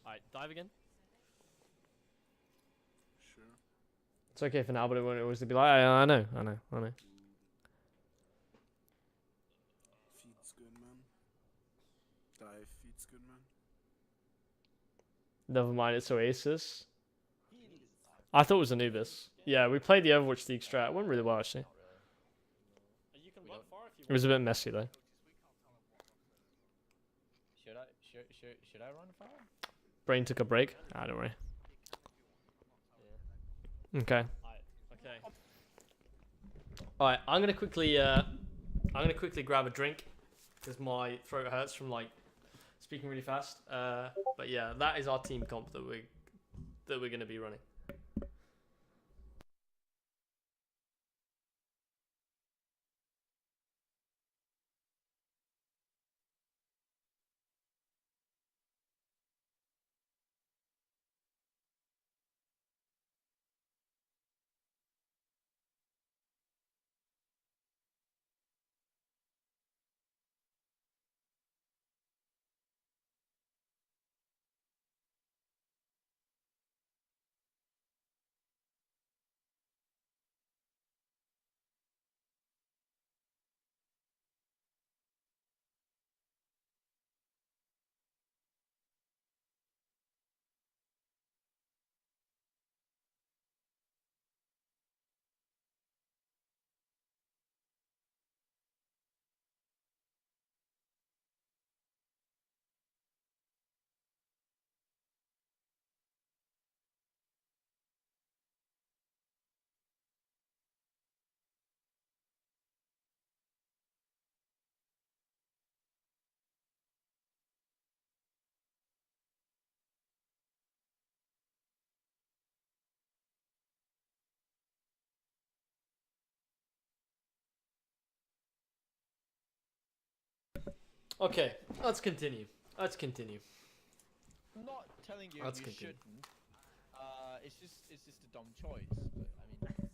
Alright, dive again. Sure. It's okay for now, but it won't always be like, I know. Feed's good, man. Dive feed's good, man. Never mind, it's Oasis. I thought it was Anubis. Yeah, we played the Overwatch League strat. It went really well, actually. You can run far if you It was a bit messy, though. Should I run far? Brain took a break. Ah, don't worry. Okay. Okay. Alright, I'm gonna quickly grab a drink because my throat hurts from like speaking really fast. But yeah, that is our team comp that we're gonna be running. Okay, let's continue. I'm not telling you Let's you continue. shouldn't. It's just a dumb choice. But, I mean.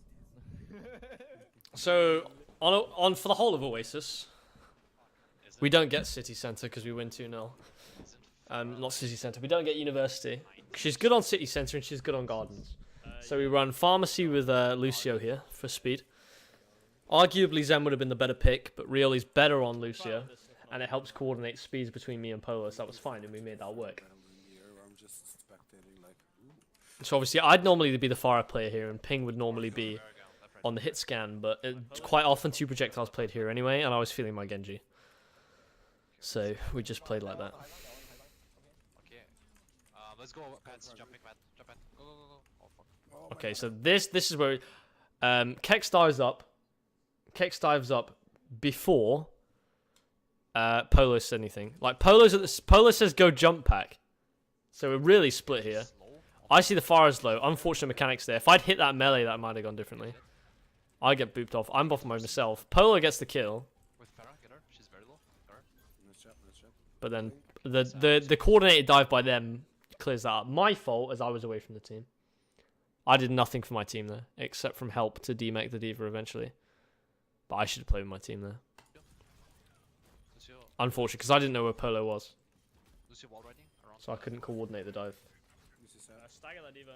So on for the whole of Oasis, we don't get City Centre because we win 2-0. Not City Centre. We don't get University. She's good on City Centre and she's good on Gardens. So we run Pharmacy with Lucio here for speed. Arguably Zen would have been the better pick, but Rioli's better on Lucio, and it helps coordinate speeds between me and Polo, so that was fine, and we made that work. I'm just spectating like, ooh. So obviously I'd normally be the Pharah player here, and Ping would normally be on the hit scan, but quite often 2 projectiles played here anyway, and I was feeling my Genji. So we just played like that. Okay. Let's go, Pats. Jumping, Pat. Jump in. Go, go, go, go. Oh, fuck. Okay, so this is where Kex dives up. Kex dives up before Polo says anything. Like Polo says go jump pack. So we're really split here. I see the Pharah's low. Unfortunate mechanics there. If I'd hit that melee, that might have gone differently. I get booped off. I'm buffing myself. Polo gets the kill. With Farah, get her. She's very low. Get her. Nice job, nice job. But then the coordinated dive by them clears that up. My fault as I was away from the team. I did nothing for my team there, except from help to demech the D.Va eventually. But I should have played with my team there. Lucio, Unfortunately, because I didn't know where Polo was. Lucio wall riding around. So I couldn't coordinate the dive. This is Stagger that diva.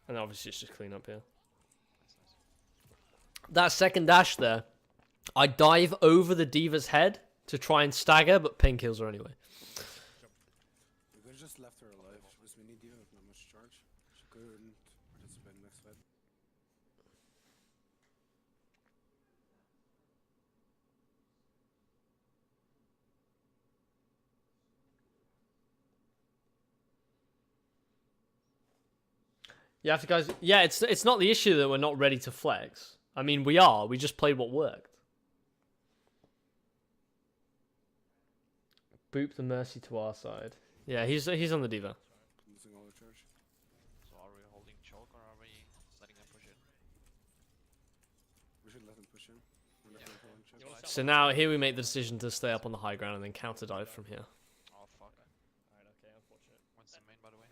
And obviously it's just clean up here. That second dash there, I dive over the D.Va's head to try and stagger, but Ping kills her anyway. We could have just left her alive. She was mini diva with not much charge. She couldn't participate in next fight. You have to, guys. Yeah, it's not the issue that we're not ready to flex. I mean, we are. We just played what worked. Boop the Mercy to our side. Yeah, he's on the D.Va. Losing all her charge. So are we holding choke or are we letting them push it? We should let them push in. We're not holding charge. So now here we make the decision to stay up on the high ground and then counter dive from here. Oh, fuck. Alright, okay, unfortunate. When's the main, by the way?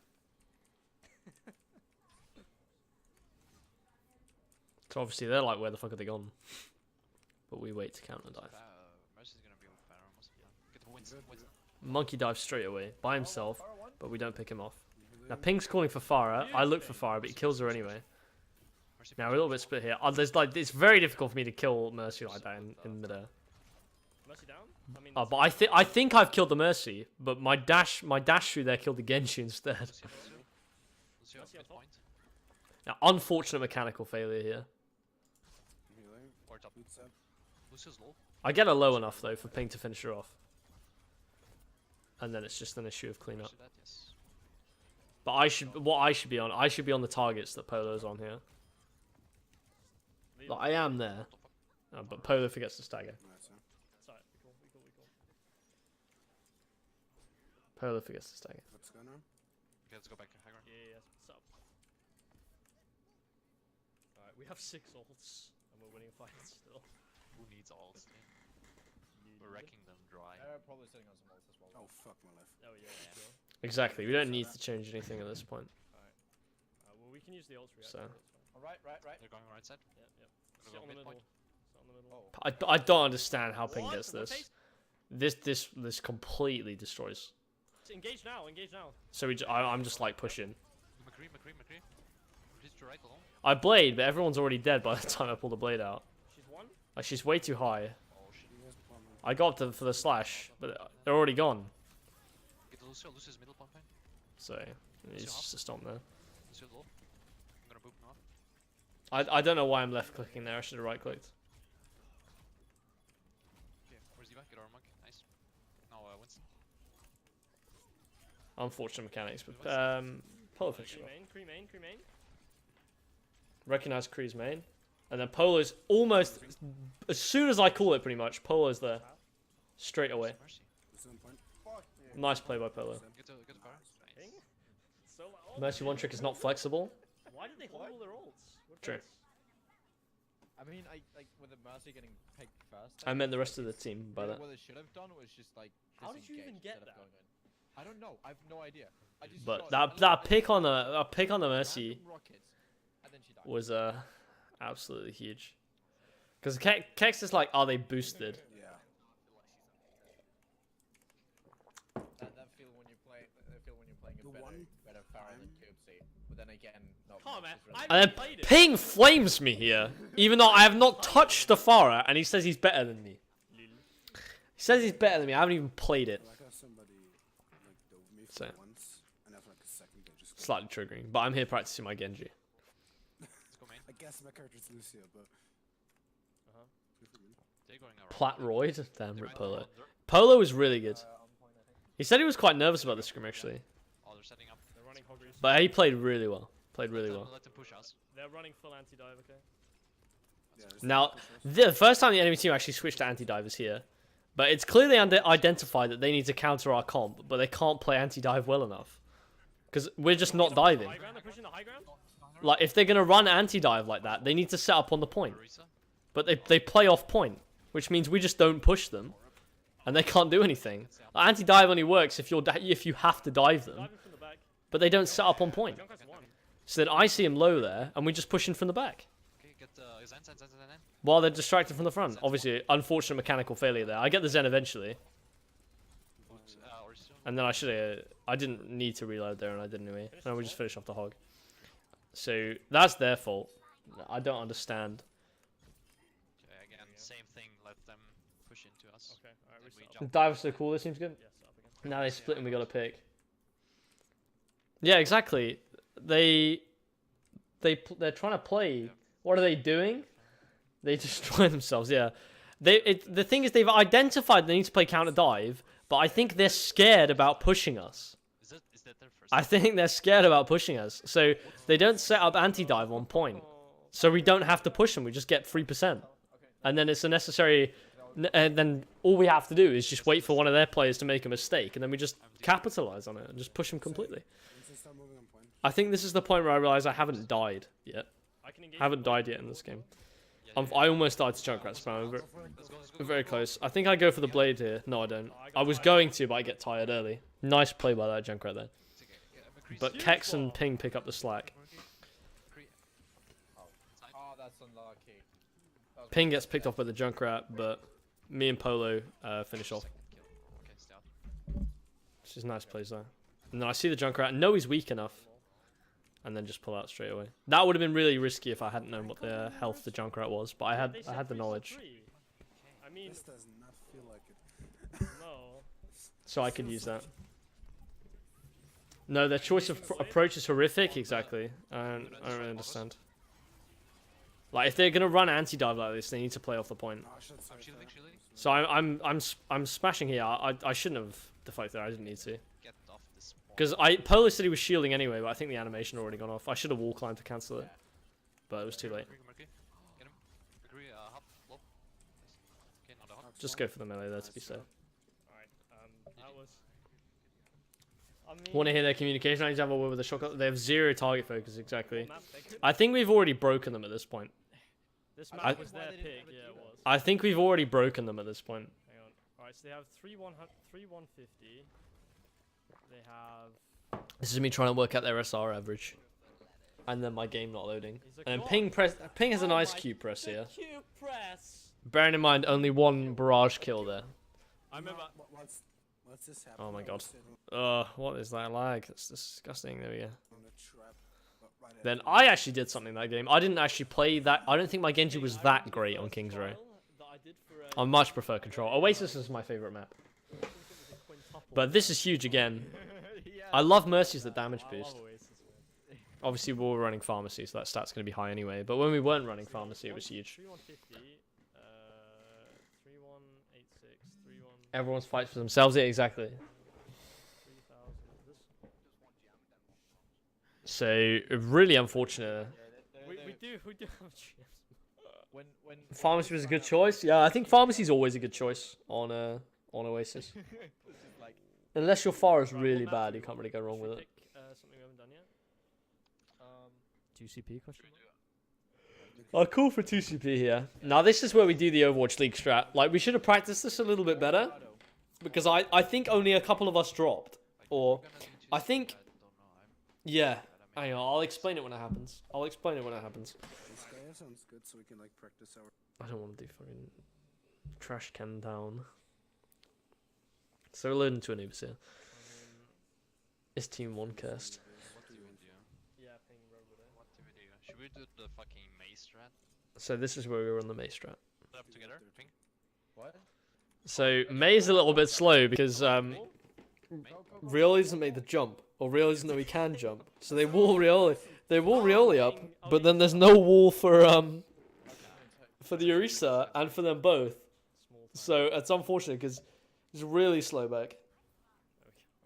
So obviously they're like, where the fuck are they gone? But we wait to counter dive. Mercy's gonna be with Farah most of the time. Get the wins. Wins. Monkey dives straight away by himself, but we don't pick him off. Now Ping's calling for Farah. I look for Farah, but he kills her anyway. Mercy Now we're a little bit split here. There's like it's very difficult for me to kill Mercy like that in midair. Mercy down? I mean, But I think I've killed the Mercy, but my dash through there killed the Genji instead. Lucio, Lucio on top. midpoint. Now, unfortunate mechanical failure here. Healing. Or top. Boots up. Lucio's low. I get her low enough though for Ping to finish her off, and then it's just an issue of cleanup. Mercy that, yes. But I should be on. I should be on the targets that Polo's on here. Leave Like, it. I am there, but Polo forgets to stagger. Nice, huh? It's alright, we cool. Polo forgets to stagger. What's going on? Okay, let's go back to high ground. Yeah, what's up? Alright, we have 6 ults, and we're winning fights still. Who needs alts? We're wrecking them dry. They're probably sitting on some ults as well. Oh, fuck my life. Oh yeah, yeah. Exactly. We don't need to change anything at this point. Well, we can use the ults reactor. So. That's fine. Alright, right. They're going right side. Yep. Gonna Sit go on the middle. midpoint. Sit on the middle. Oh. I don't understand how Ping What? gets What this. pace? This completely destroys. Engage now. So I'm just like pushing. McCree. Please to right alone. I blade, but everyone's already dead by the time I pull the blade out. She's one. Like she's way too high. Oh shit. You guys bomb me. I got up for the slash, but they're already gone. Get the Lucio. Lucio's middle point. So he's just a stomp there. Lucio low. I'm gonna boop now. I don't know why I'm left clicking there. I should have right clicked. Okay, where's the back? Get our monk. Nice. Now Winston. Unfortunate mechanics, but Polo finished it off. Cree main. Recognize Kree's main, and then Polo's almost as soon as I call it, pretty much. Polo's there straight away. Mercy. This is on point. Nice play by Polo. Get the fire. Ping. Nice. So oh, Mercy one trick is not flexible. Why did they hold all their ults? What True. pace? I mean, like with the Mercy getting picked first. I meant the rest of the team by that. What they should have done was just like. How did you even disengage get instead of that? going in. I don't know. I have no idea. I just But shot that a pick on the Mercy random rocket, and then she died. was absolutely huge. Because Kex is like, are they boosted? Yeah. That feel when you play. That feel when you're playing The a one better Pharaoh than Cubesy. But then again, not. Come on, much man. is really- I And haven't then played it. Ping flames me here, even though I have not touched the Farah, and he says he's better than me. He says he's better than me. I haven't even played it. I like how somebody like dove me for So. once, and after like a second they just. Slightly triggering, but I'm here practicing my Genji. Let's go main. I guess my character's Lucio, but. They're going around. Platroid? Damn, They're rip right Polo. around. Polo was really good. on point, I think. He said he was quite nervous about the scrim actually, Oh, they're setting up. They're running hog reset. but he played really well. Played really Let well. them- Let them push us. They're running full anti-dive, okay? Yeah, there's Now, no the first time the enemy team actually switched to anti-dive is here, but it's clearly identified that they need to counter our comp, but they can't play anti-dive well enough because we're just not diving. High ground, they're pushing the high ground? Like if they're gonna run anti-dive like that, they need to set up on the point, Marisa. but they play off point, which means we just don't push them, and they can't do anything. Like, anti-dive only works if you have to dive them, Diving from the back. but they don't set up on point. Junkrat's one. So then I see him low there, and we just push in from the back. Okay, get Zen. While they're distracted from the front. Obviously, unfortunate mechanical failure there. I get the Zen eventually, Boot, or soon. and then I didn't need to reload there, and I did anyway. And we just finish off the hog. So that's their fault. I don't understand. Okay, again, same thing. Let them push into us. Okay, alright, And we reset. jump. Dive so cool. This seems good. Yeah, set up again. Now they split, and we got a pick. Yeah, exactly. They're trying to play. What are they doing? They destroy themselves. Yeah. The thing is, they've identified they need to play counter dive, but I think they're scared about pushing us. Is that their first? I think they're scared about pushing us, so they don't set up anti-dive on point. So we don't have to push them. We just get 3%, and then it's a necessary. And then all we have to do is just wait for one of their players to make a mistake, and then we just capitalize on it and just push them completely. Instant start moving on point. I think this is the point where I realize I haven't died yet. I can engage. I haven't died yet in this game. Yeah, I almost died to Junkrat spam. Let's go. Let's go. We're very close. I think I go for the blade here. No, I don't. I was going to, but I get tired early. Nice play by that Junkrat there. It's okay. Yeah, McCree's But here. Kex and Ping pick up the slack. McCree. Side. Oh, that's unlucky. That was Ping gets picked off by the Junkrat, but me and Polo finish off. Second kill. Okay, stay out. Which is nice plays there. And then I see the Junkrat, know he's weak enough, and then just pull out straight away. That would have been really risky if I hadn't known what the health the Junkrat was, but I They had said the 3 knowledge. for 3. I mean, This does not feel like it. No. So I could use that. No, their choice of approach is horrific. Exactly. I don't really understand. Like, if they're gonna run anti-dive like this, they need to play off the point. Oh, shit, sorry, I'm shielding, sorry. shielding. So I'm smashing here. I shouldn't have deflected. I didn't need to. Get off this spawn. Because Polo said he was shielding anyway, but I think the animation already gone off. I should have wall climbed to cancel it, but it was too late. Mercury. Get him. Mercury, hop, low. Nice. Okay, now the hot. Just go for the melee there to be safe. Alright, that was. I mean, Want to hear their communication? I need to have a word with the shotgun. They have 0 target focus, exactly. map they could- I think we've already broken them at this point. This I- map was their pick, yeah, it was. I think we've already broken them at this point. Hang on. Alright, so they have 3 150. They have. This is me trying to work out their SR average. And then my game not loading. He's like, And "Oh, ping has a oh nice my Q press here. Q press! Bearing in mind only one barrage kill there. I remember. What's this happening? Oh my god. Sitting What is that lag? That's disgusting. There we go. on the trap, right at Then the- I actually did something that game. I didn't actually play that. I don't think my Genji was that great on King's Row. I much prefer Control. Oasis is my favorite map. But this is huge again. I love Mercy's the damage boost. Obviously, we were running Pharmacy, so that stat's going to be high anyway. But when we weren't running Pharmacy, it was huge. 3150, 3186, 31. Everyone's fights for themselves. Yeah, exactly. 3000. So, really unfortunate. We do have chips. When Pharmacy was a good choice. Yeah, I think Pharmacy's always a good choice on Oasis. This is like Unless your far is Right, really what map bad, do you we can't want? really go wrong Should with we it. pick, something we haven't done yet? 2CP question? I'll call for 2CP here. Now this is where we do the Overwatch League strat. Like, we should have practiced this a little bit better. Because I think only a couple of us dropped. Or, I think... Yeah. Hang on, I'll explain it when it happens. This guy sounds good, so we can like practice our. I don't want to do fucking... Trash can down. So we're loading to Anubis here. Is Team 1 cursed? What do we do? Yeah, ping Robo there. What do we do? Should we do the fucking maze strat? So this is where we were on the Maze strat. Put up together? Ping? what? So May is a little bit slow because Rioli doesn't make the jump, or Rioli doesn't know he can jump. So they wall Rioli up, but then there's no wall for the Orisa and for them both. Small time. So it's unfortunate because it's really slow back.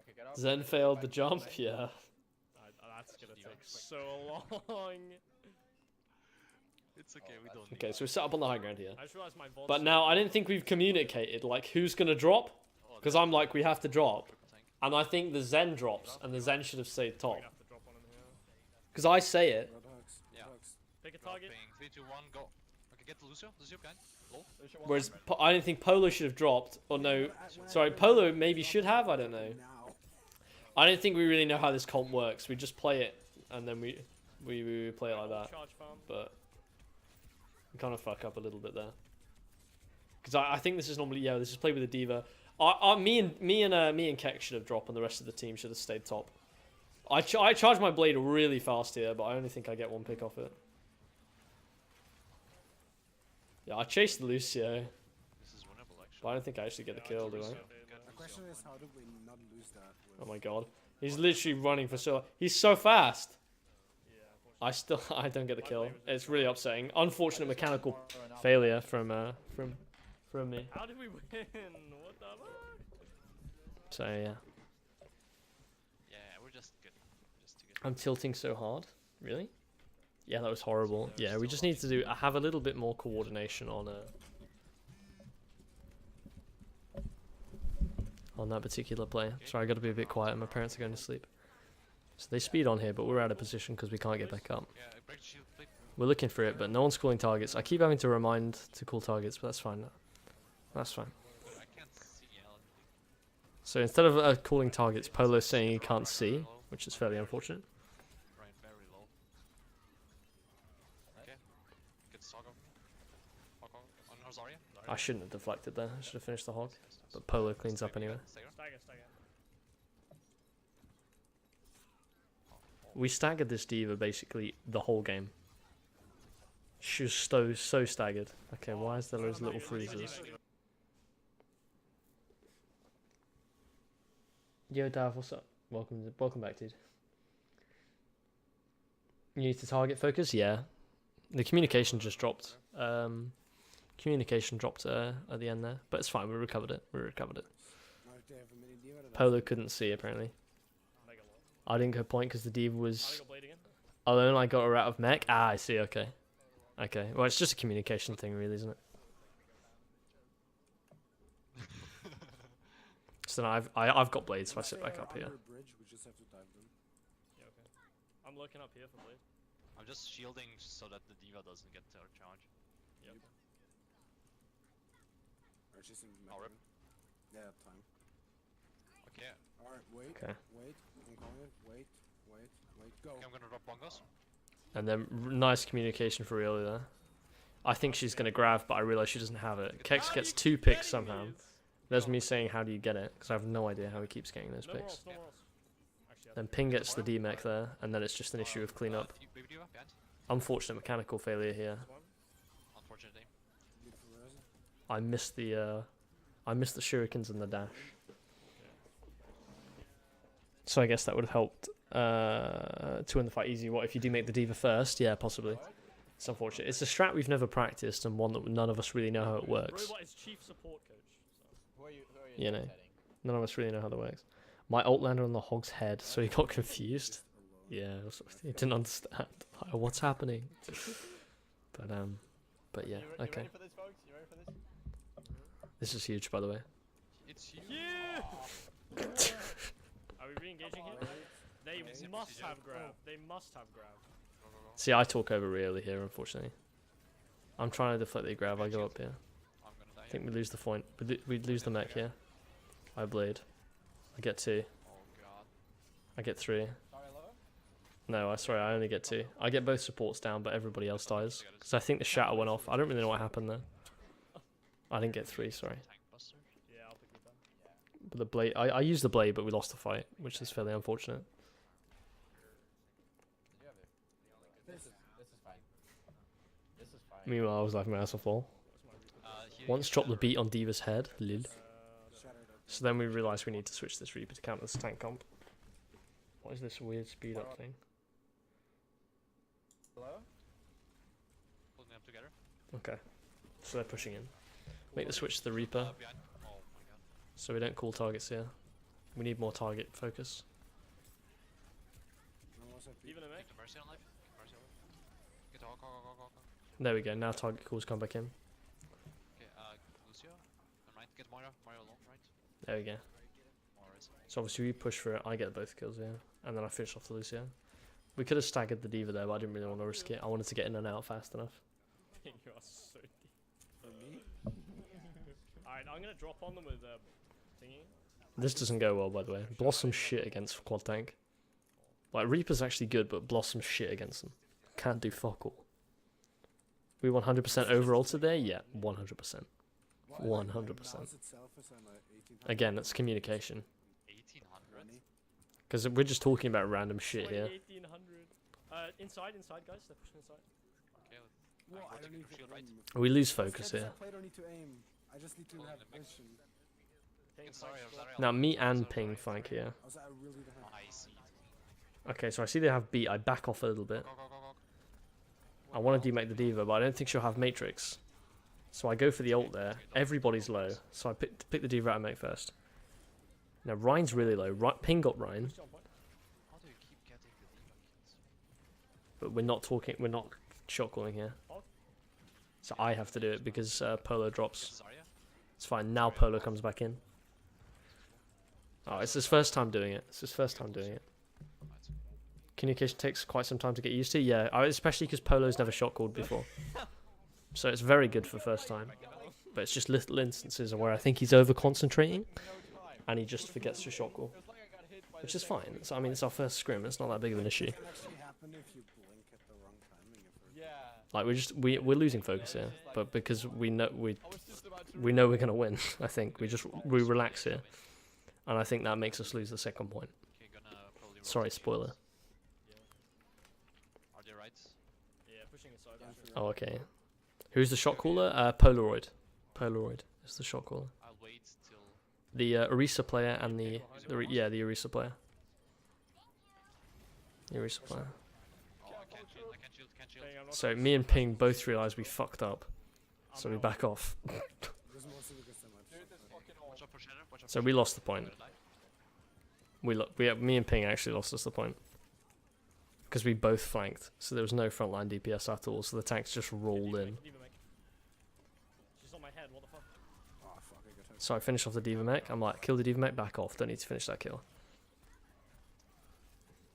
Okay, get up. Zen failed the jump, yeah. That's gonna take so long. It's okay, we don't Okay, so we're set up on the high ground here. I just realized my VoD. But now I didn't think we've communicated like who's gonna drop, because I'm like we have to drop, and I think the Zen drops, and the Zen should have stayed top. We have to drop on him here. Because I say it. Roadhogs, Yeah. roadhogs. Pick a target. Ping. 3, 2, 1, go. Okay, get Lucio. Lucio behind. Low. Whereas I didn't think Polo should have dropped, or no, sorry, Polo maybe should have. I don't know. Now. I don't think we really know how this comp works. We just play it, and then we play it like that. Charge farm. But we kind of fuck up a little bit there. Because I think this is normally this is played with a diva. Me and Keck should have dropped, and the rest of the team should have stayed top. I charge my blade really fast here, but I only think I get one pick off it. Yeah, I chased the Lucio, This is winnable, but actually. I don't think I actually get the kill, do I? The question is, how did we not lose that? Oh my god. He's literally running for so... He's so fast! Yeah, I don't get the kill. It's really upsetting. Unfortunate mechanical failure from me. how did we win? What the fuck? So yeah. Yeah, we're just good. Just too good. I'm tilting so hard. Really? Yeah, that was horrible. Yeah, we just need to have a little bit more coordination on that particular play. Sorry, I got to be a bit quiet. My parents are going to sleep. So they speed on here, but we're out of position because we can't get back up. Yeah, break the shield, please. We're looking for it, but no one's calling targets. I keep having to remind to call targets, but that's fine. That's fine. I can't see Alan. So instead of calling targets, Polo's saying he can't see, which is fairly unfortunate. Right, very low. Okay. Good stock of me. Hog on Zarya. I shouldn't have deflected there. I should have finished the hog. But Polo cleans up anyway. Stagger. We staggered this diva basically the whole game. She was so staggered. Okay, why is there those little freezers? Yo, Dav, what's up? Welcome back, dude. You need to target focus? Yeah. The communication just dropped. Communication dropped at the end there, but it's fine. We recovered it. Alright, they have a mini diva that Polo couldn't see apparently. Mega what? I didn't go point because the diva I was got blade again. alone. I got her out of mech. Ah, I see. Okay. Well, it's just a communication thing, really, isn't it? So now I've got blades, so I sit back up here. Under a bridge, we just have to dive them. Yeah, okay. I'm looking up here for blade. I'm just shielding so that the diva doesn't get her charge. Yep. Or just in I'll rip. Yeah, time. Okay, Alright, wait. Okay. Wait. I'm calling it. Wait. Go. okay, I'm gonna drop bongos. And then nice communication for Riola there. I think she's gonna grab, but I realise she doesn't have it. Kex gets 2 picks somehow. There's me saying, how do you get it? Because I have no idea how he keeps getting those No more picks. else, no more else. Actually, I Then think Ping gets the D-mech there, and then it's just an issue of cleanup. Baby diva, behind. Unfortunate mechanical failure here. this one. Unfortunately. Beautiful res. I missed the shurikens and the dash. So I guess that would have helped to win the fight easy. What if you do make the diva first? Yeah, possibly. It's unfortunate. It's a strat we've never practiced and one that none of us really know how it works. Robot is chief support coach. So. Who are you You know. rotating? None of us really know how that works. My ult landed on the hog's head, so he got confused. Yeah, he didn't understand. Like, what's happening? But yeah, You okay. ready for this, folks? You ready for this? This is huge, by the way. It's you. Yeah! Are we re-engaging here? They Yes, must yes, have grab. They must have grab. Go, go, go. See, I talk over really here, unfortunately. I'm trying to deflect the grab. I go up here. I'm gonna die I think we lose the point. We lose the mech here. I blade. I get 2. here. Oh god. I get 3. Sorry, low? No, sorry, I only get 2. I get both supports down, but everybody else dies. Because I think the shatter went off. I don't really know what happened there. I didn't get 3, sorry. Tank buster. Yeah, I'll pick it up. But the blade, I used the blade, but we lost the fight, which is fairly unfortunate. Did you have it? This is fine. This is fine. Meanwhile, I was like merciful. Here Once you dropped the can- beat on Diva's head, lil. Shattered up. So then we realised we need to switch this Reaper to counter this tank comp. What is this weird speed up thing? Hello? Holding them together. Okay. So they're pushing in. Make the switch to the Reaper, Behind. Oh my god. so we don't call targets here. We need more target focus. No more set beat. Even a mech. Keep the Mercy on life. Keep Mercy on life. Get the hog, go. There we go, now target calls come back in. Okay, Lucio. Never mind. Get Moira. Moira alone, right? There we go. Moira is. So obviously we push for it, I get both kills here, and then I finish off the Lucio. We could have staggered the Diva there, but I didn't really want to risk it. I wanted to get in and out fast enough. You are so deep. For me? Alright, I'm gonna drop on them with thingy. This doesn't go well, by the way. Blossom shit against quad tank. Like, Reaper's actually good, but Blossom shit against them. Can't do fuck all. We 100% overall today? Yeah, 100%. 100%. Mouse itself is on a 1800. Again, it's communication. 1800. Because we're just talking about random shit here. 1800. Inside, guys. They're pushing inside. Okay, Well, I I'm don't going need to to shield right. aim. We lose focus Sketches here. I play don't need to aim. I just need to Hold on, have the mech. vision. Ping, Sorry, I'm sorry. Now, me I'm and sorry. Ping fight here. Also, I really don't have. I see. Okay, so I see they have beat. I back off a little bit. Go. I want to demake the Diva, but I don't think she'll have Matrix. So I go for the ult there. Everybody's low, so I pick the Diva out and make first. Now Ryan's really low. Ping got Ryan, How do you keep getting the diva kills? but we're not talking. We're not shot calling here. So I have to do it because Polo Get drops. Zarya. It's fine. Now Polo comes back in. Oh, it's his first time doing it. It's his first time doing it. Right. Communication takes quite some time to get used to. Yeah, especially because Polo's never shot called before. So it's very good for first time. But it's just little instances where I think he's over concentrating and he just forgets to shot call, which is fine. So, I mean, it's our first scrim. It's not that big of an issue. It can actually happen if you blink at the wrong timing. If Yeah. Like we're losing focus here, but because we know we're gonna win, I think we relax here, and I think that makes us lose the second point. Okay, gonna probably Sorry, rotate. spoiler. Are they right? Yeah, pushing inside. Oh, okay. Who's the shot caller? Polaroid. Polaroid is the shot caller. I'll wait till. The Orisa player and the Orisa player. The Orisa player. Oh, I can't shield. Can't shield. Dang, I'm not So gonna me and shoot Ping that. both realised we fucked up. So we out. back off. There's mostly because they might Dude, shot this them. fucking all. Watch out for Shadow. Watch out So for we Shadow. lost the point. Me and Ping actually lost us the point. Because we both flanked. So there was no frontline DPS at all. So the tanks just rolled in. She's on my head, what the fuck? Oh fuck, I got hit. So I finished off the Diva mech. I'm like, kill the Diva mech, back off. Don't need to finish that kill.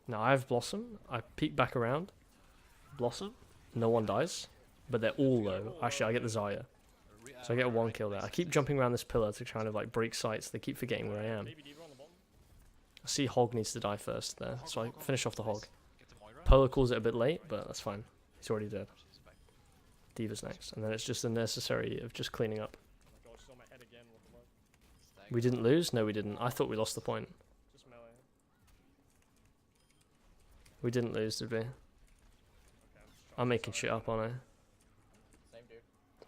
Now I have Blossom. I peek back around. Blossom. No one dies. But they're all low. Actually, I get the Zarya. So I get one kill there. I keep jumping around this pillar to kind of like break sights. They keep forgetting where I am. Baby Diva on the bottom. I see Hog needs to die first there. So I finish off the Hog. Get the Moira. Polar calls it a bit late, but that's fine. He's already dead. She's back. Diva's next. And then it's just the necessary of just cleaning up. Oh my god, she's on my head again, what the fuck? Stag. We didn't lose? No, we didn't. I thought we lost the point. Just melee. We didn't lose, did we? Okay, I'm just trying I'm to making decide. shit up, aren't I? Same dude.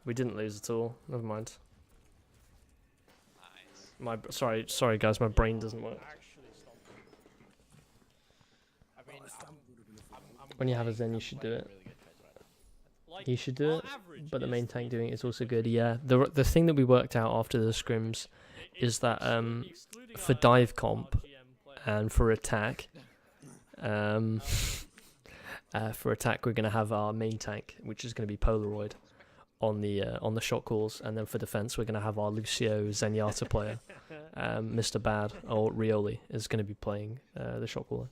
We didn't lose at all. Never mind. Nice. Sorry guys, my brain doesn't work. Actually stopped. I mean, I'm When you have a playing- Zen, you I'm should do playing it. really good phase right now. Like, You should do our it, average but the is main tank 3 doing it is also kills. good. Yeah, the thing that we worked out after the scrims is that Excluding for our- dive our comp GM player. and for attack, we're gonna have our main tank, which is gonna be Polaroid, on the shot calls, and then for defense we're gonna have our Lucio Zenyatta player, Mr. Bad or Rioli is gonna be playing the shot caller.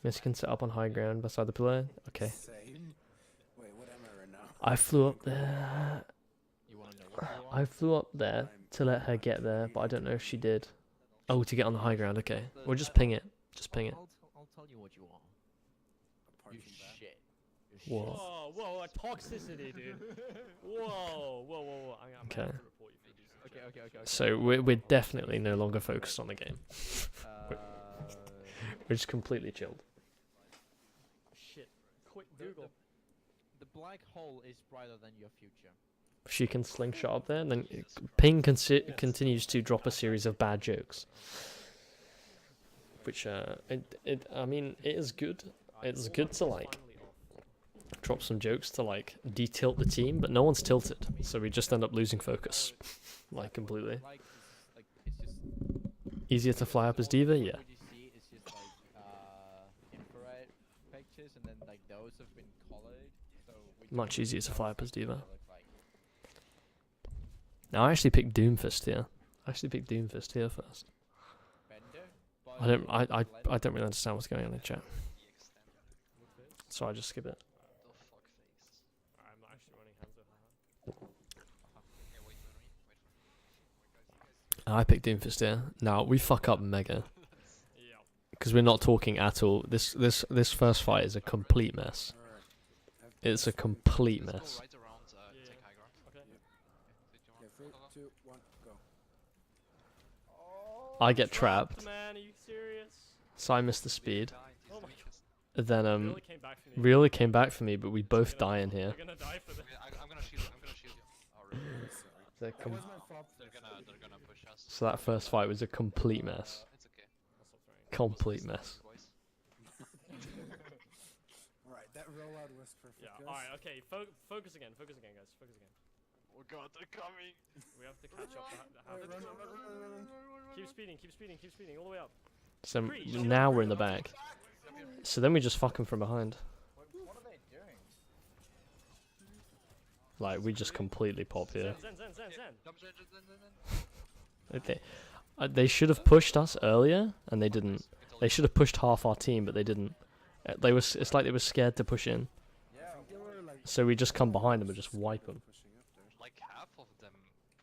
Miss can set up on high ground beside the pillar. Okay, Same. Wait, what am I right now? I flew up there. You want to know what you I want? flew up there to let her get there, but I don't know if she did. Oh, to get on the high ground. Okay, we'll just ping it. Just ping it. I'll tell you what you want. Apart You from that. shit. Whoa. Whoa, a toxicity, dude. Whoa. I'm Okay. gonna have to report you for this. Okay. So we're definitely no longer focused on the game. Uh, We're just completely chilled. Shit. Quick the, Google. the black hole is brighter than your future. She can slingshot up there, and then Ping continues to drop a series of bad jokes. Which I mean, it is good. It's good to like drop some jokes to like de-tilt the team, but no one's tilted, so we just end up losing focus, like completely. Like, it's just Easier to fly up as Diva, yeah. what you see is just like infrared pictures, and then like those have been colored. So we Much don't easier to know fly up as what they Diva. look like. Now I actually picked Doomfist here. First. Bender, I don't really understand what's going on in chat, so I just skip it. The fuck face. I'm not actually running hands over her. Okay, wait for me. I picked Doomfist here. Now we fuck up mega Yeah. because we're not talking at all. This first fight is a complete mess. Alright. It's a complete Let's mess. go right around, Yeah. take high ground. Okay. Okay, 3, 2, 1, go. I get trapped, Man, are you serious? so I miss the speed. Oh my Then Really came back for me. really came back for me, but we both die in here. You're gonna die for this. I'm gonna shield you. Oh, really? Sorry. They're That com- was my fault. They're gonna push us. So that first fight was a complete mess. It's okay. I'll stop throwing. Complete mess. Boys. Alright, that rollout was perfect. Yeah. guys. All right. Okay. Focus again. Focus again, guys. Focus again. Oh god, they're coming. We have to catch up. Alright, run. Keep speeding. Keep speeding. Keep speeding all the way up. So Preach. now we're in the back. So then we just fuck them from behind. What are they doing? Like we just completely pop here. Zen. Jump, They should have pushed us earlier, and they didn't. They should have pushed half our team, but they didn't. It's like they were scared to push in, Yeah. I think they were, like, so we just come behind them and just wipe them. pushing up there. Like half of them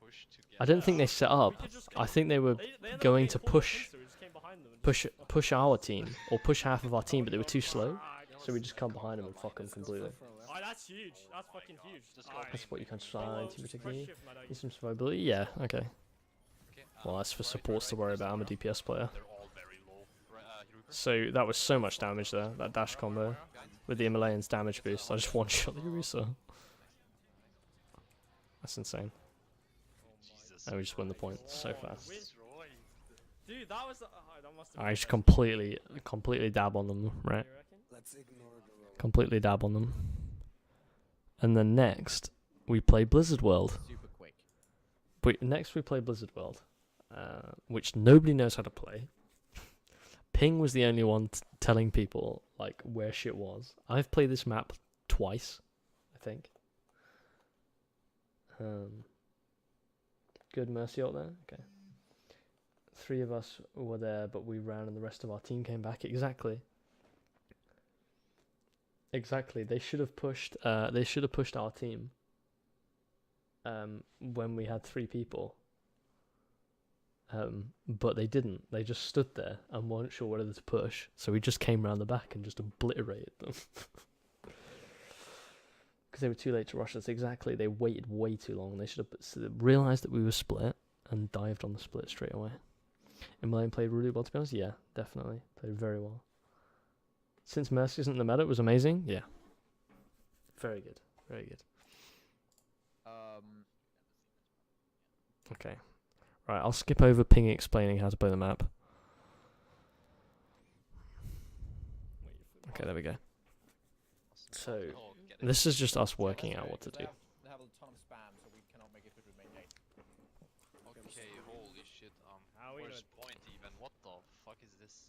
push to get. I don't think they set up. We could just I come- think they were They ended up going getting to pulled push into, we just came behind them and push our team or push half of our team, but they were too slow. Ah, So we just come behind them and fuck them completely. Oh, that's huge. That's fucking huge. Alright. That's what you can Follow, try just team press particularly. shift, my dog. Need some survivability. Yeah. Okay. Okay, Well, that's for supports to worry about. I'm a DPS player. They're all very low. Reaper. So that was so much damage there. That dash combo with the Himalayan's damage boost. I just one shot the Urisa. That's insane. Jesus. And we just win the point so fast. With Dude, that was. That must have I been just the best completely dab on them, one, right? you reckon? Let's ignore the roll. Completely dab on them. And then next, we play Blizzard World. Super quick. Next we play Blizzard World, which nobody knows how to play. Ping was the only one telling people like where shit was. I've played this map twice, I think. Good Mercy out there. Okay. 3 of us were there, but we ran, and the rest of our team came back. Exactly. They should have pushed. They should have pushed our team. When we had 3 people. But they didn't. They just stood there and weren't sure whether to push. So we just came round the back and just obliterated them. Because they were too late to rush us. Exactly. They waited way too long. They should have realised that we were split and dived on the split straight away. Emilian played really well, to be honest. Yeah, definitely. Played very well. Since Mercy isn't in the meta, it was amazing. Yeah. Very good. Very good. Okay. Right, I'll skip over Ping explaining how to play the map. Okay, there we go. So, Oh, get it. this is just us working out what to do. They have a ton of spam, so we cannot make it through main gate. Okay, holy shit. How we Where's doing? point even? What the fuck is this?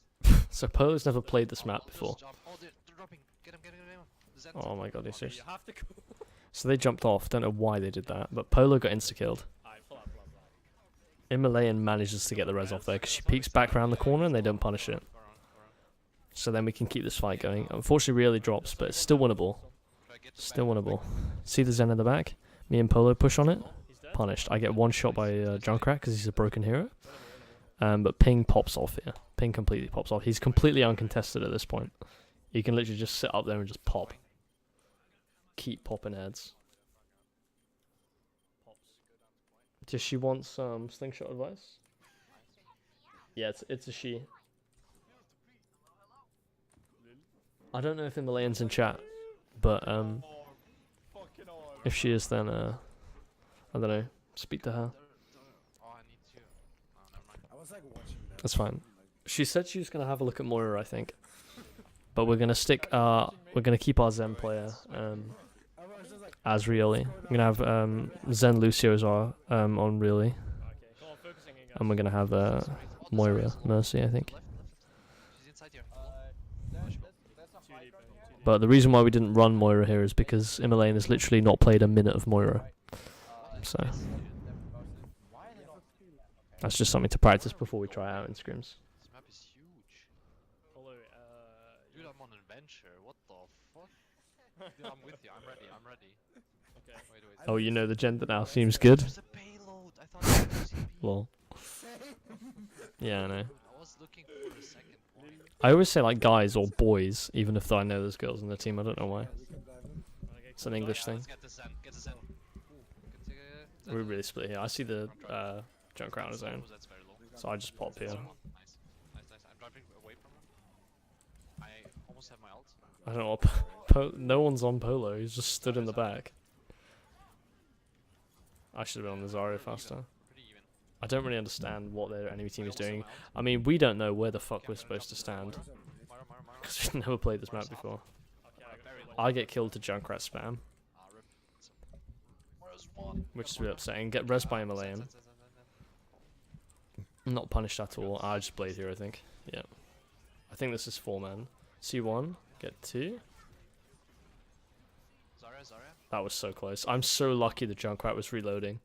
So Polo's never played this map Just before. jump. Oh, they're dropping. Get him. Zen. Oh my god, he's Okay, serious. you have to go. So they jumped off. Don't know why they did that, but Polo got insta-killed. Alright, pull up. Himalayan manages to get the res off there because she peeks back around the corner and they don't punish it. Go around. So then we can keep this fight going. Unfortunately, really drops, but it's still winnable. Try get the Still back. winnable. See the Zen in the back? Me and Polo push on it. He's dead. Punished. I get one shot by Junkrat because he's a broken hero. But Ping pops off here. Ping completely pops off. He's completely uncontested at this point. You can literally just sit up there and just pop. Keep popping heads. Does she want some slingshot advice? Yeah, it's a she. I don't know if Himalayan's in chat, but if she is, then I don't know. Speak to her. Oh, I need to. Oh, never mind. I was like watching that. That's fine. Like, She said she was gonna have a look at Moira, I think. But we're gonna stick. We're gonna keep our Zen player I was just like, as Rioli. We're gonna have Zen Lucio as our on Rioli, Okay, come on, focusing in, guys. and we're gonna have Sorry. Oh, the Moira sorry. Mercy, I think. Left. She's inside here. That's not Too fight deep, right too now. deep. But the reason why we didn't run Moira here is because Himalayan has literally not played a minute of Moira. So Why are they not? that's just something to practice before we try out in scrims. This map is huge. Polo, Dude, I'm on an adventure. What the fuck? Dude, I'm with you. I'm ready. okay. Wait. Oh, you know the gender now seems good. There's a payload. I thought it was CP. Lol. Yeah, I know. I was looking for the second point. I always say like guys or boys, even if I know there's girls in the team. I don't know why. we can dive in. Okay, It's an English thing. Let's get the Zen. Get the Zen. We're really split here. I see the Junkrat on his own, That's very low. so I just pop here. Nice. I'm driving away from him. I almost have my ult. I don't know. What no one's on Polo. He's just stood in the back. I should have been on the Zarya faster. Pretty even. I don't really understand what their enemy team I is almost have doing. my ult. I mean, we don't know where the fuck we're Okay, I'm supposed to gonna stand jump Mara. because we've never played this map before. Okay, I got Very Polo. low. I get killed to Junkrat spam, Rip. Where's one? which is really upsetting. Get res by Himalayan. Not punished at all. I just blade here, I think. Yeah. I think this is 4-man. C1, get 2. Zarya. That was so close. I'm so lucky the Junkrat was reloading.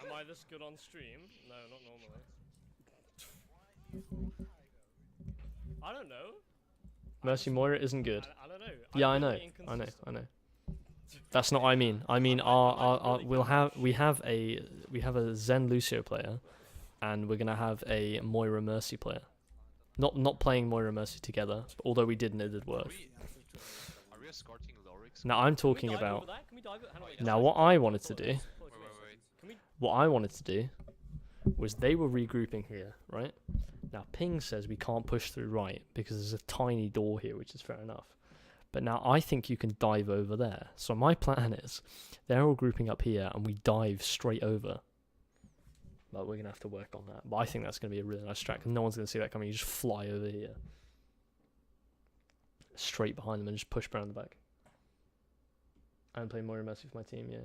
Am I this good on stream? No, not normally. I don't know. Mercy Moira isn't good. I don't know. Yeah, I I'm know. really I know. inconsistent. I know. That's not what I mean. I mean our we have a Zen Lucio player, and we're gonna have a Moira Mercy player. Not playing Moira Mercy together, although we did and it did work. Are we escorting Lorix? Now I'm Can we talking dive over about. that? Can we dive it? Hang on, wait, Now guys. what I wanted to Polo, do, guys. Polo, guys. Wait. Can we? what I wanted to do, was they were regrouping here, right? Now Ping says we can't push through right because there's a tiny door here, which is fair enough. But now I think you can dive over there. So my plan is, they're all grouping up here, and we dive straight over. But we're gonna have to work on that. But I think that's gonna be a really nice strat, because no one's gonna see that coming. You just fly over here, straight behind them, and just push around the back. I'm playing more immersive for my team. Yeah.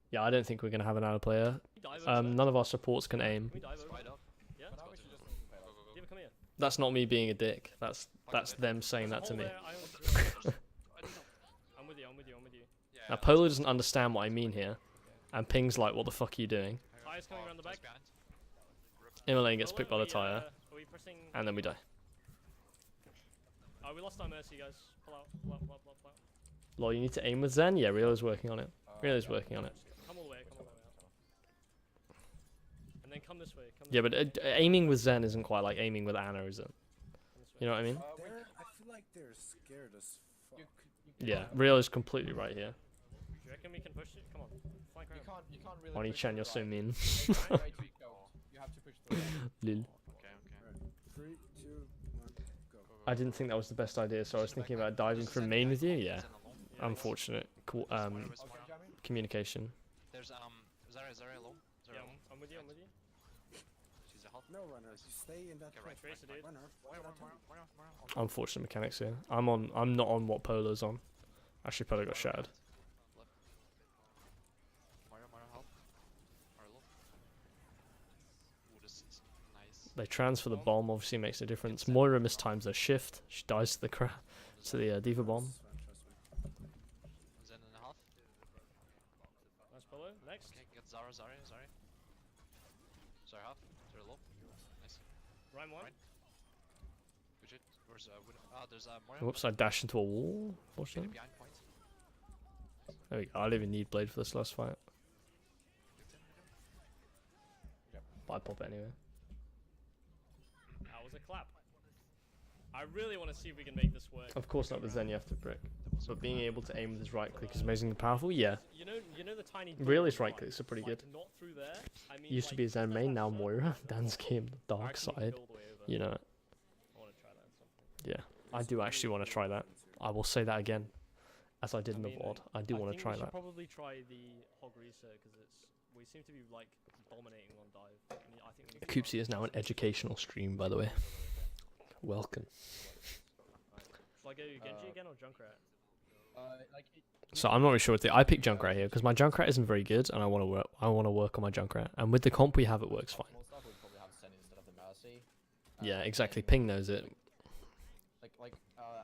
Yeah, I don't think we're gonna have an out player. None of our supports can aim. Can we dive over? Slide up. Yeah? But now we should just leave the payload. Diva, come here. That's not me being a dick. That's them saying that to Hold me. there, I don't know. I'm with you, I'm with you, I'm with you. Yeah, Now Polo doesn't understand what I mean here, and Ping's like, "What the fuck are you doing?" Tire's coming around the back. Immolane gets Polo, picked by the are we, tire, Are we pressing... and then we die. Oh, we lost our mercy, guys. Pull out, pull out, pull out, pull out. Lol, you need to aim with Zen? Yeah, Rio's working on it. Rio's working on it. Come all the way, come all the way out. And then come this way, come this Yeah, way. but aiming with Zen isn't quite like aiming with Ana, is it? Come this way. You know what I mean? I feel like they're scared as fuck. Yeah, Rio's completely right here. Do you reckon we can push it? Come on, flank You around. can't really. Oni push Chan, to you're the so right. mean. It's way too close. You have to push through. Lil. Okay. 3, 2, 1, go. I didn't think that was the best idea, so I was thinking about diving from main with you. Yeah, unfortunate. Cool. Communication. There's Zarya low. Yeah, I'm with you, I'm with you. She's a half. No runners. You stay in that Okay, point. Tracer, dude. Runner. Unfortunate mechanics here. I'm not on what Polo's on. Actually, Polo got shattered. Mario help. Mario low. Ooh, this is nice. They transfer the bomb. Obviously, makes a difference. Moira mistimes her shift. She dies to the Diva bomb. Zen and a half. Nice Polo, next. Okay, get Zarya. Zarya half. Zarya low. Nice. Rhyme one. Right. Good shit. Where's there's Mario. Whoops! I dashed into a wall. Get Unfortunately. it behind point. There we go. I don't even need Blade for this last fight. But I pop it anyway. That was a clap. I really want to see if we can make this work. Of course not with Zen, you have to brick. But being able to aim with his right click is amazingly powerful, yeah. You know the tiny... Really, his door right one? clicks are pretty Like, good. Not through there. I mean, Used to like, be his Zen that main, now circle, Moira. Dan's game, the I dark reckon we can side. go all the way over. You know it. I want to try that at some point. Yeah, I do actually want to try that. I will say that again, as I did in the mean, VoD. I do want to try I think we that. should probably try the Hog Research because we seem to be like dominating on dive. And I think we need to Koopsie is now an educational stream, by the way. Welcome. Shall I go Genji again or Junkrat? Like So I'm not really sure what I picked Junkrat here because my Junkrat isn't very good, and I want to work. I want to work on my Junkrat, and with the comp we have, it works fine. optimal stuff, we'd probably have Zen instead of the Mercy. Yeah, And exactly. then, Ping knows it.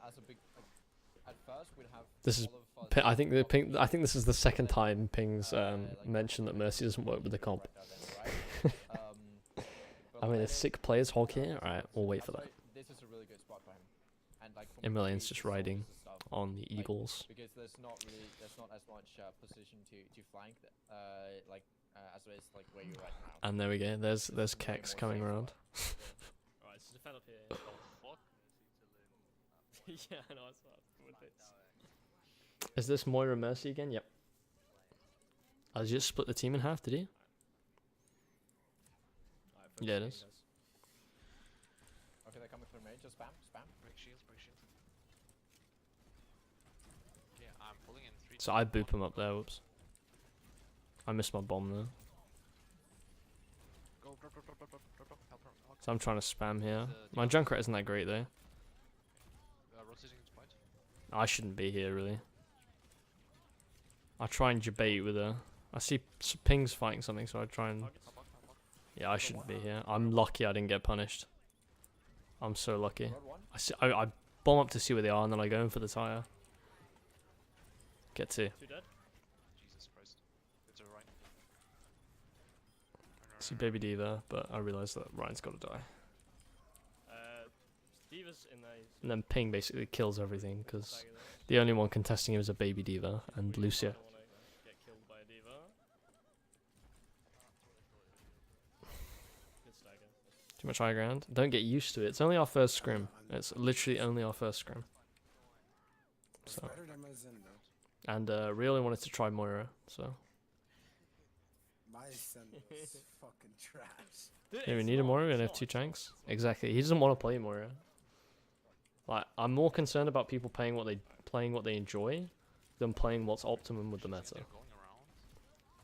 As a big at first we'd have This is all of us I think the probably Ping. I think this is the second time Ping's like, mentioned that Mercy doesn't work with the comp. right now then, right? But I mean, there's then- sick players hog here. Alright, we'll wait for that. This is a really good spot for him. And like from Immolane's trees just to riding sources and stuff, on the Eagles. because there's not as much position to flank as there is like where you're right now. And there we go. There's Way Kex more coming safe. around. Alright, so defend up here. Yeah, I know. It's with bits. Is this Moira Mercy again? Yep. I just split the team in half, did he? Alright, Yeah, it focus is. on you guys. Okay, they're coming from me. Just spam. Break shields. Okay, I'm pulling in 3. So I boop him up there. Whoops. I missed my bomb there. Go. Help her. So I'm trying to spam here. My Junkrat isn't that great though. Rotating to point. I shouldn't be here really. I try and debate with her. I see Ping's fighting something, so I try and. Targets. Yeah, I shouldn't be here. I'm lucky I didn't get punished. I'm so lucky. Road one. I bomb up to see where they are, and then I go in for the tire. Get 2. 2 dead. Jesus Christ. It's a right. See Baby Diva, but I realise that Ryan's got to die. Diva's in there. And then Ping basically kills everything, because Stagger there. the only one contesting him is a Baby Diva and We Lucia. don't wanna get killed by a Diva. Good stagger. Too much high ground. Don't get used to it. It's only our first scrim. It's literally only our first scrim. It's So, better than my Zen though. and really wanted to try Moira. So My Zen was fucking trash. Dude, yeah, we it's need a not, Moira. We it's only have not, 2 it's not, chanks. it's not. Exactly. He doesn't want to play Moira. Like I'm more concerned about people playing what they enjoy than playing what's optimum with the meta. They're going around.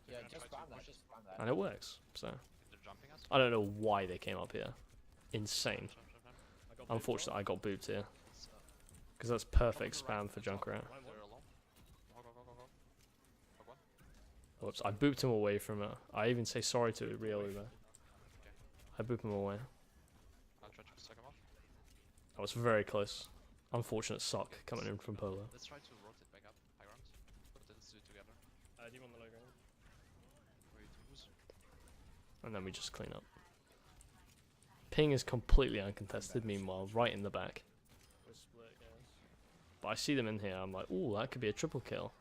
Yeah, just spam that. I just spam that. and it works. So They're jumping us. I don't know why they came up here. Insane. Jump. I got booped Unfortunately, I got booped here It's, because that's perfect spam for Junkrat. they're alone. Go. Fuck one. Whoops, I booped him away from it. I even say sorry to Rio there. I booped him away. I'll try to suck him off. I was very close. Unfortunate suck coming in from Polo. Let's try to rotate back up. High ground. Put the two together. Do you want the low ground? Wait, who's? And then we just clean up. Ping is completely uncontested, meanwhile, right in the back. We're split, guys. But I see them in here, I'm like, ooh, that could be a triple kill.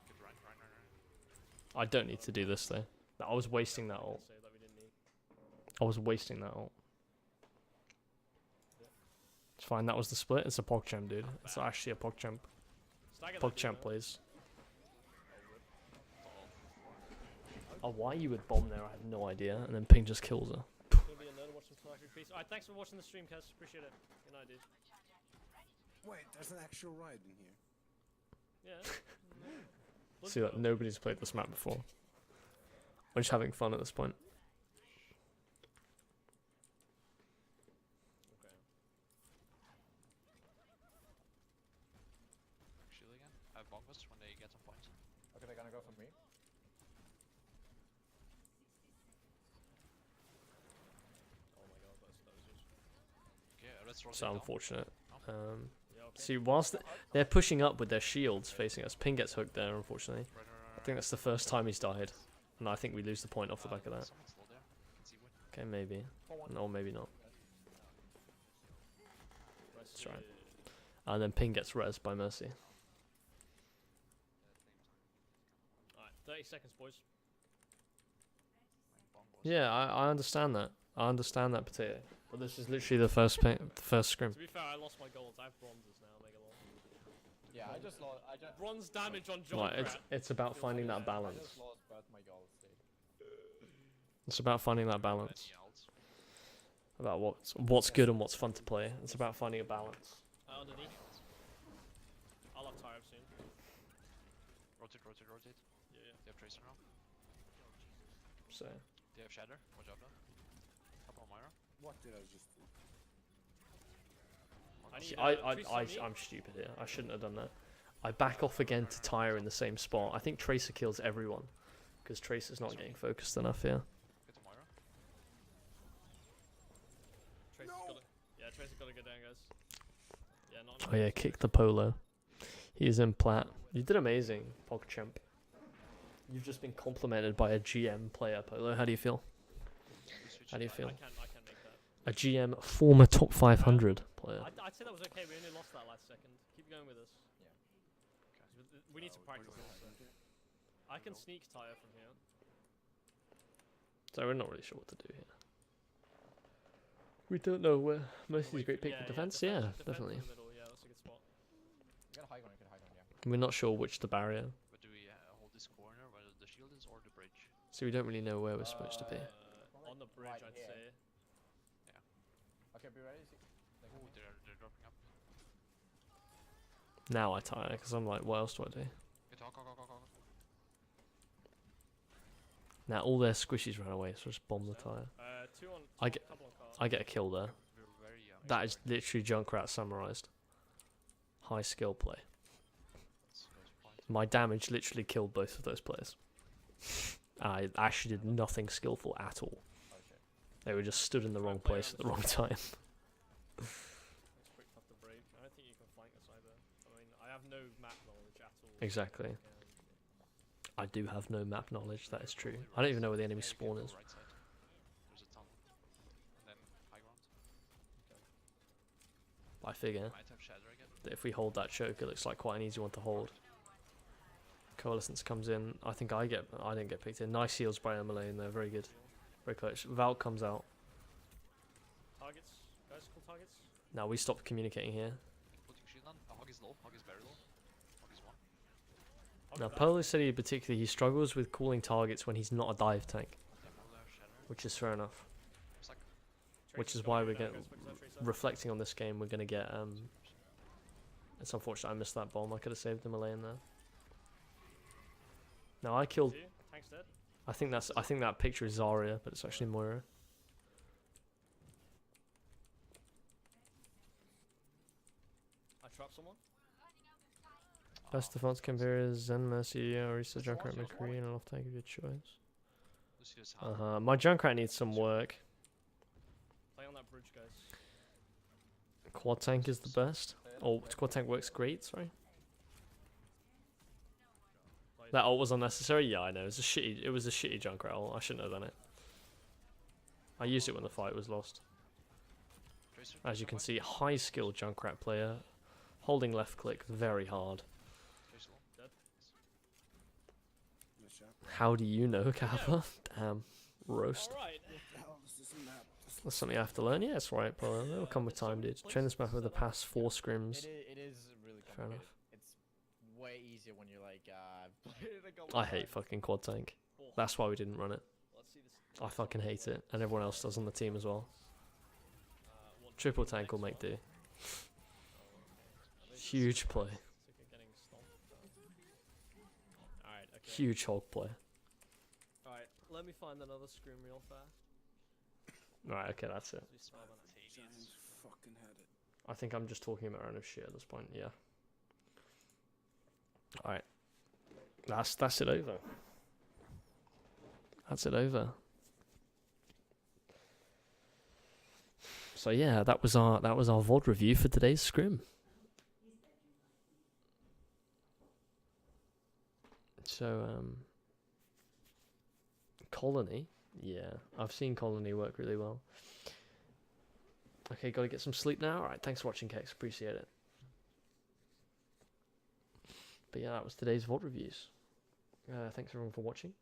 Good run. I don't need to do this though. I was wasting that ult. Say that we didn't need. I was wasting that ult. It's fine, that was the split. It's a PogChamp, dude. It's actually a PogChamp. Stagger that PogChamp dude, plays. Oh, why you would bomb there, I have no idea. And then Ping just kills her. Gonna be another watching Flash piece. Alright, thanks for watching the stream, Kaz. Appreciate it. Good night, dude. Wait, there's an actual ride in here. Yeah. Let's See go. that nobody's played this map before. We're just having fun at this point. Okay. Shield again. I have bombers when they get on point. Okay, they're gonna go for me. Oh my god, that was just. Okay, let's rotate So down. unfortunate. Yeah, okay. See, whilst they're pushing up with their shields facing us, Ping gets hooked there, unfortunately. Right. I think that's the first time he's died. And I think we lose the point off the back of that. Someone's low there. Can see one. Okay, maybe. No, maybe not. That's right. And then Ping gets res by Mercy. Alright, 30 seconds, boys. Yeah, I understand that. I understand that, Potato. But this is literally the first scrim. To be fair, I lost my golds. I have bronzes now, Mega Lol. Yeah, I just lost. Bronze damage on John. Right, it's about finding that I balance. just lost both my goals, dude. It's about finding that balance. Any ults? About what's good and what's fun to play. It's about finding a balance. Underneath. I'll have tie up soon. Rotate. Yeah, yeah. They have Tracer now. So They have Shatter. Watch out now. Up on Myra. What did I just do? I see, need, Tracer on me. I'm stupid here. I shouldn't have done that. I back off again to Tyre in the same spot. I think Tracer kills everyone because Tracer's not getting focused enough here. Get to Myra. Tracer's gotta go down, guys. Yeah, not. Oh yeah, kick the Polo. He's in plat. You did amazing, PogChamp. You've just been complimented by a GM player, Polo. How do you feel? How do you feel? I can't make that. A GM former top 500 player. I'd say that was okay. We only lost that last second. Keep going with us. Yeah. We need to practice also. I can sneak Tyre from here. So we're not really sure what to do here. We don't know where. Mercy's a great pick for defense. Yeah, defense definitely. in the middle. Yeah, that's a good spot. You got a high ground, yeah. We're not sure which the barrier. But do we hold this corner where the shield is or the bridge? So we don't really know where we're supposed to be. On the bridge, Right I'd here. say. Okay, be ready. Ooh, they're dropping up. Now I tire because I'm like, what else do I do? Get go. Now all their squishies ran away, so just bomb the tire. Two on. I get- Couple on car. I get a kill there. We're very That is literally Junkrat summarized. High skill play. My damage literally killed both of those players. I actually did nothing skillful at all. Oh shit. They were just stood in the wrong place at the wrong time. It's pretty tough to break. I don't think you can flank us either. I mean, I have no map knowledge at all. Exactly. Um, I do have no map knowledge, that is true. I don't even know where the enemy spawn is. Right side. There's a tunnel. And then high ground. I figure Might have Shatter again. that if we hold that choke, it looks like quite an easy one to hold. Coalescence comes in. I think I didn't get picked in. Nice heals by Emily in there, very good. Very clutch. Valk comes out. targets, guys, cool targets. Now we stopped communicating here. Putting shield on. Hog is low. Hog is very low. Hog is one. I'll Now go back. Polo said he struggles with calling targets when he's not a dive tank, They probably have Shatter. which is fair enough. Suck. Which Tracer's is why gotta we go down, get guys, focus on Tracer. reflecting on this game. We're gonna get It's unfortunate I missed that bomb. I could have saved the melee in there. Now I killed. See? Tank's dead. I think that picture is Zarya, but it's actually Moira. I trap someone. Best defense compares Zen Mercy, Orisa, That's Junkrat, Lucius, McCree, and off tank of your choice. Lucius, My Junkrat needs some work. Play on that bridge, guys. Quad tank is the best. Oh, quad tank works great. Sorry. That ult was unnecessary. Yeah, I know. It was a shitty Junkrat ult. I shouldn't have done it. I used it when the fight was lost. Tracer, As you can somewhere? see, high skilled Junkrat player, holding left click very hard. Tracer low. Nice shot. How do you know, Kappa? Damn, roast. Alright. What the hell is this map? That's something I have to learn. Yeah, that's right, bro. It'll come with time, dude. Train this map over the past 4 scrims. It is really Fair complicated. enough. It's way easier when you're like, played it a couple I times. hate fucking quad tank. That's why we didn't run it. Let's see this. I fucking hate it, and everyone else does on the team as well. Triple tank will make do. Huge play. Alright, okay. Huge hog play. Alright, let me find another scrim real fast. Right, okay, that's it. We smell that. Giant fucking had it. I think I'm just talking about random shit at this point, yeah. Alright. That's it over. That's it over. So yeah, that was our VoD review for today's scrim. So Colony, yeah, I've seen Colony work really well. Okay, gotta get some sleep now. Alright, thanks for watching, Kex, appreciate it. But yeah, that was today's VoD reviews. Thanks everyone for watching.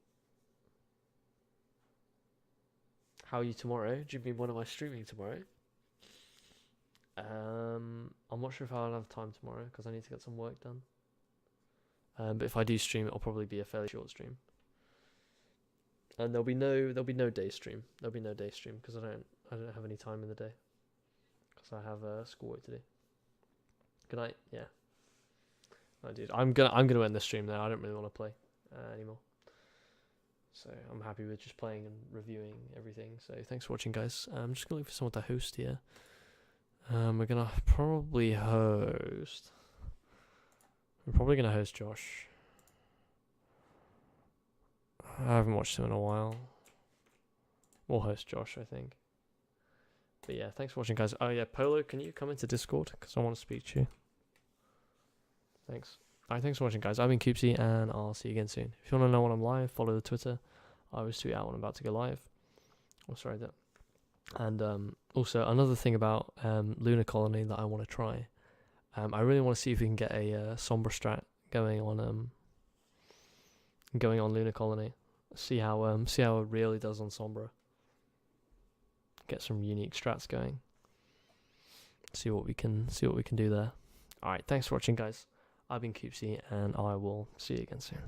How are you tomorrow? Do you mean when am I streaming tomorrow? I'm not sure if I'll have time tomorrow because I need to get some work done. But if I do stream, it'll probably be a fairly short stream. And there'll be no day stream. There'll be no day stream because I don't have any time in the day because I have schoolwork to do. Good night. Yeah. Oh, dude, I'm gonna end the stream now. I don't really want to play anymore. So I'm happy with just playing and reviewing everything. So thanks for watching, guys. I'm just gonna look for someone to host here. We're gonna probably host. We're probably gonna host Josh. I haven't watched him in a while. We'll host Josh, I think. But yeah, thanks for watching, guys. Oh yeah, Polo, can you come into Discord? Because I want to speak to you. Thanks. Alright, thanks for watching, guys. I've been Coopsy, and I'll see you again soon. If you want to know when I'm live, follow the Twitter. I always tweet out when I'm about to go live. Oh, sorry, that. And also, another thing about Lunar Colony that I want to try. I really want to see if we can get a Sombra strat going on Lunar Colony. See how it really does on Sombra. Get some unique strats going. See what we can do there. Alright, thanks for watching, guys. I've been Coopsy, and I will see you again soon.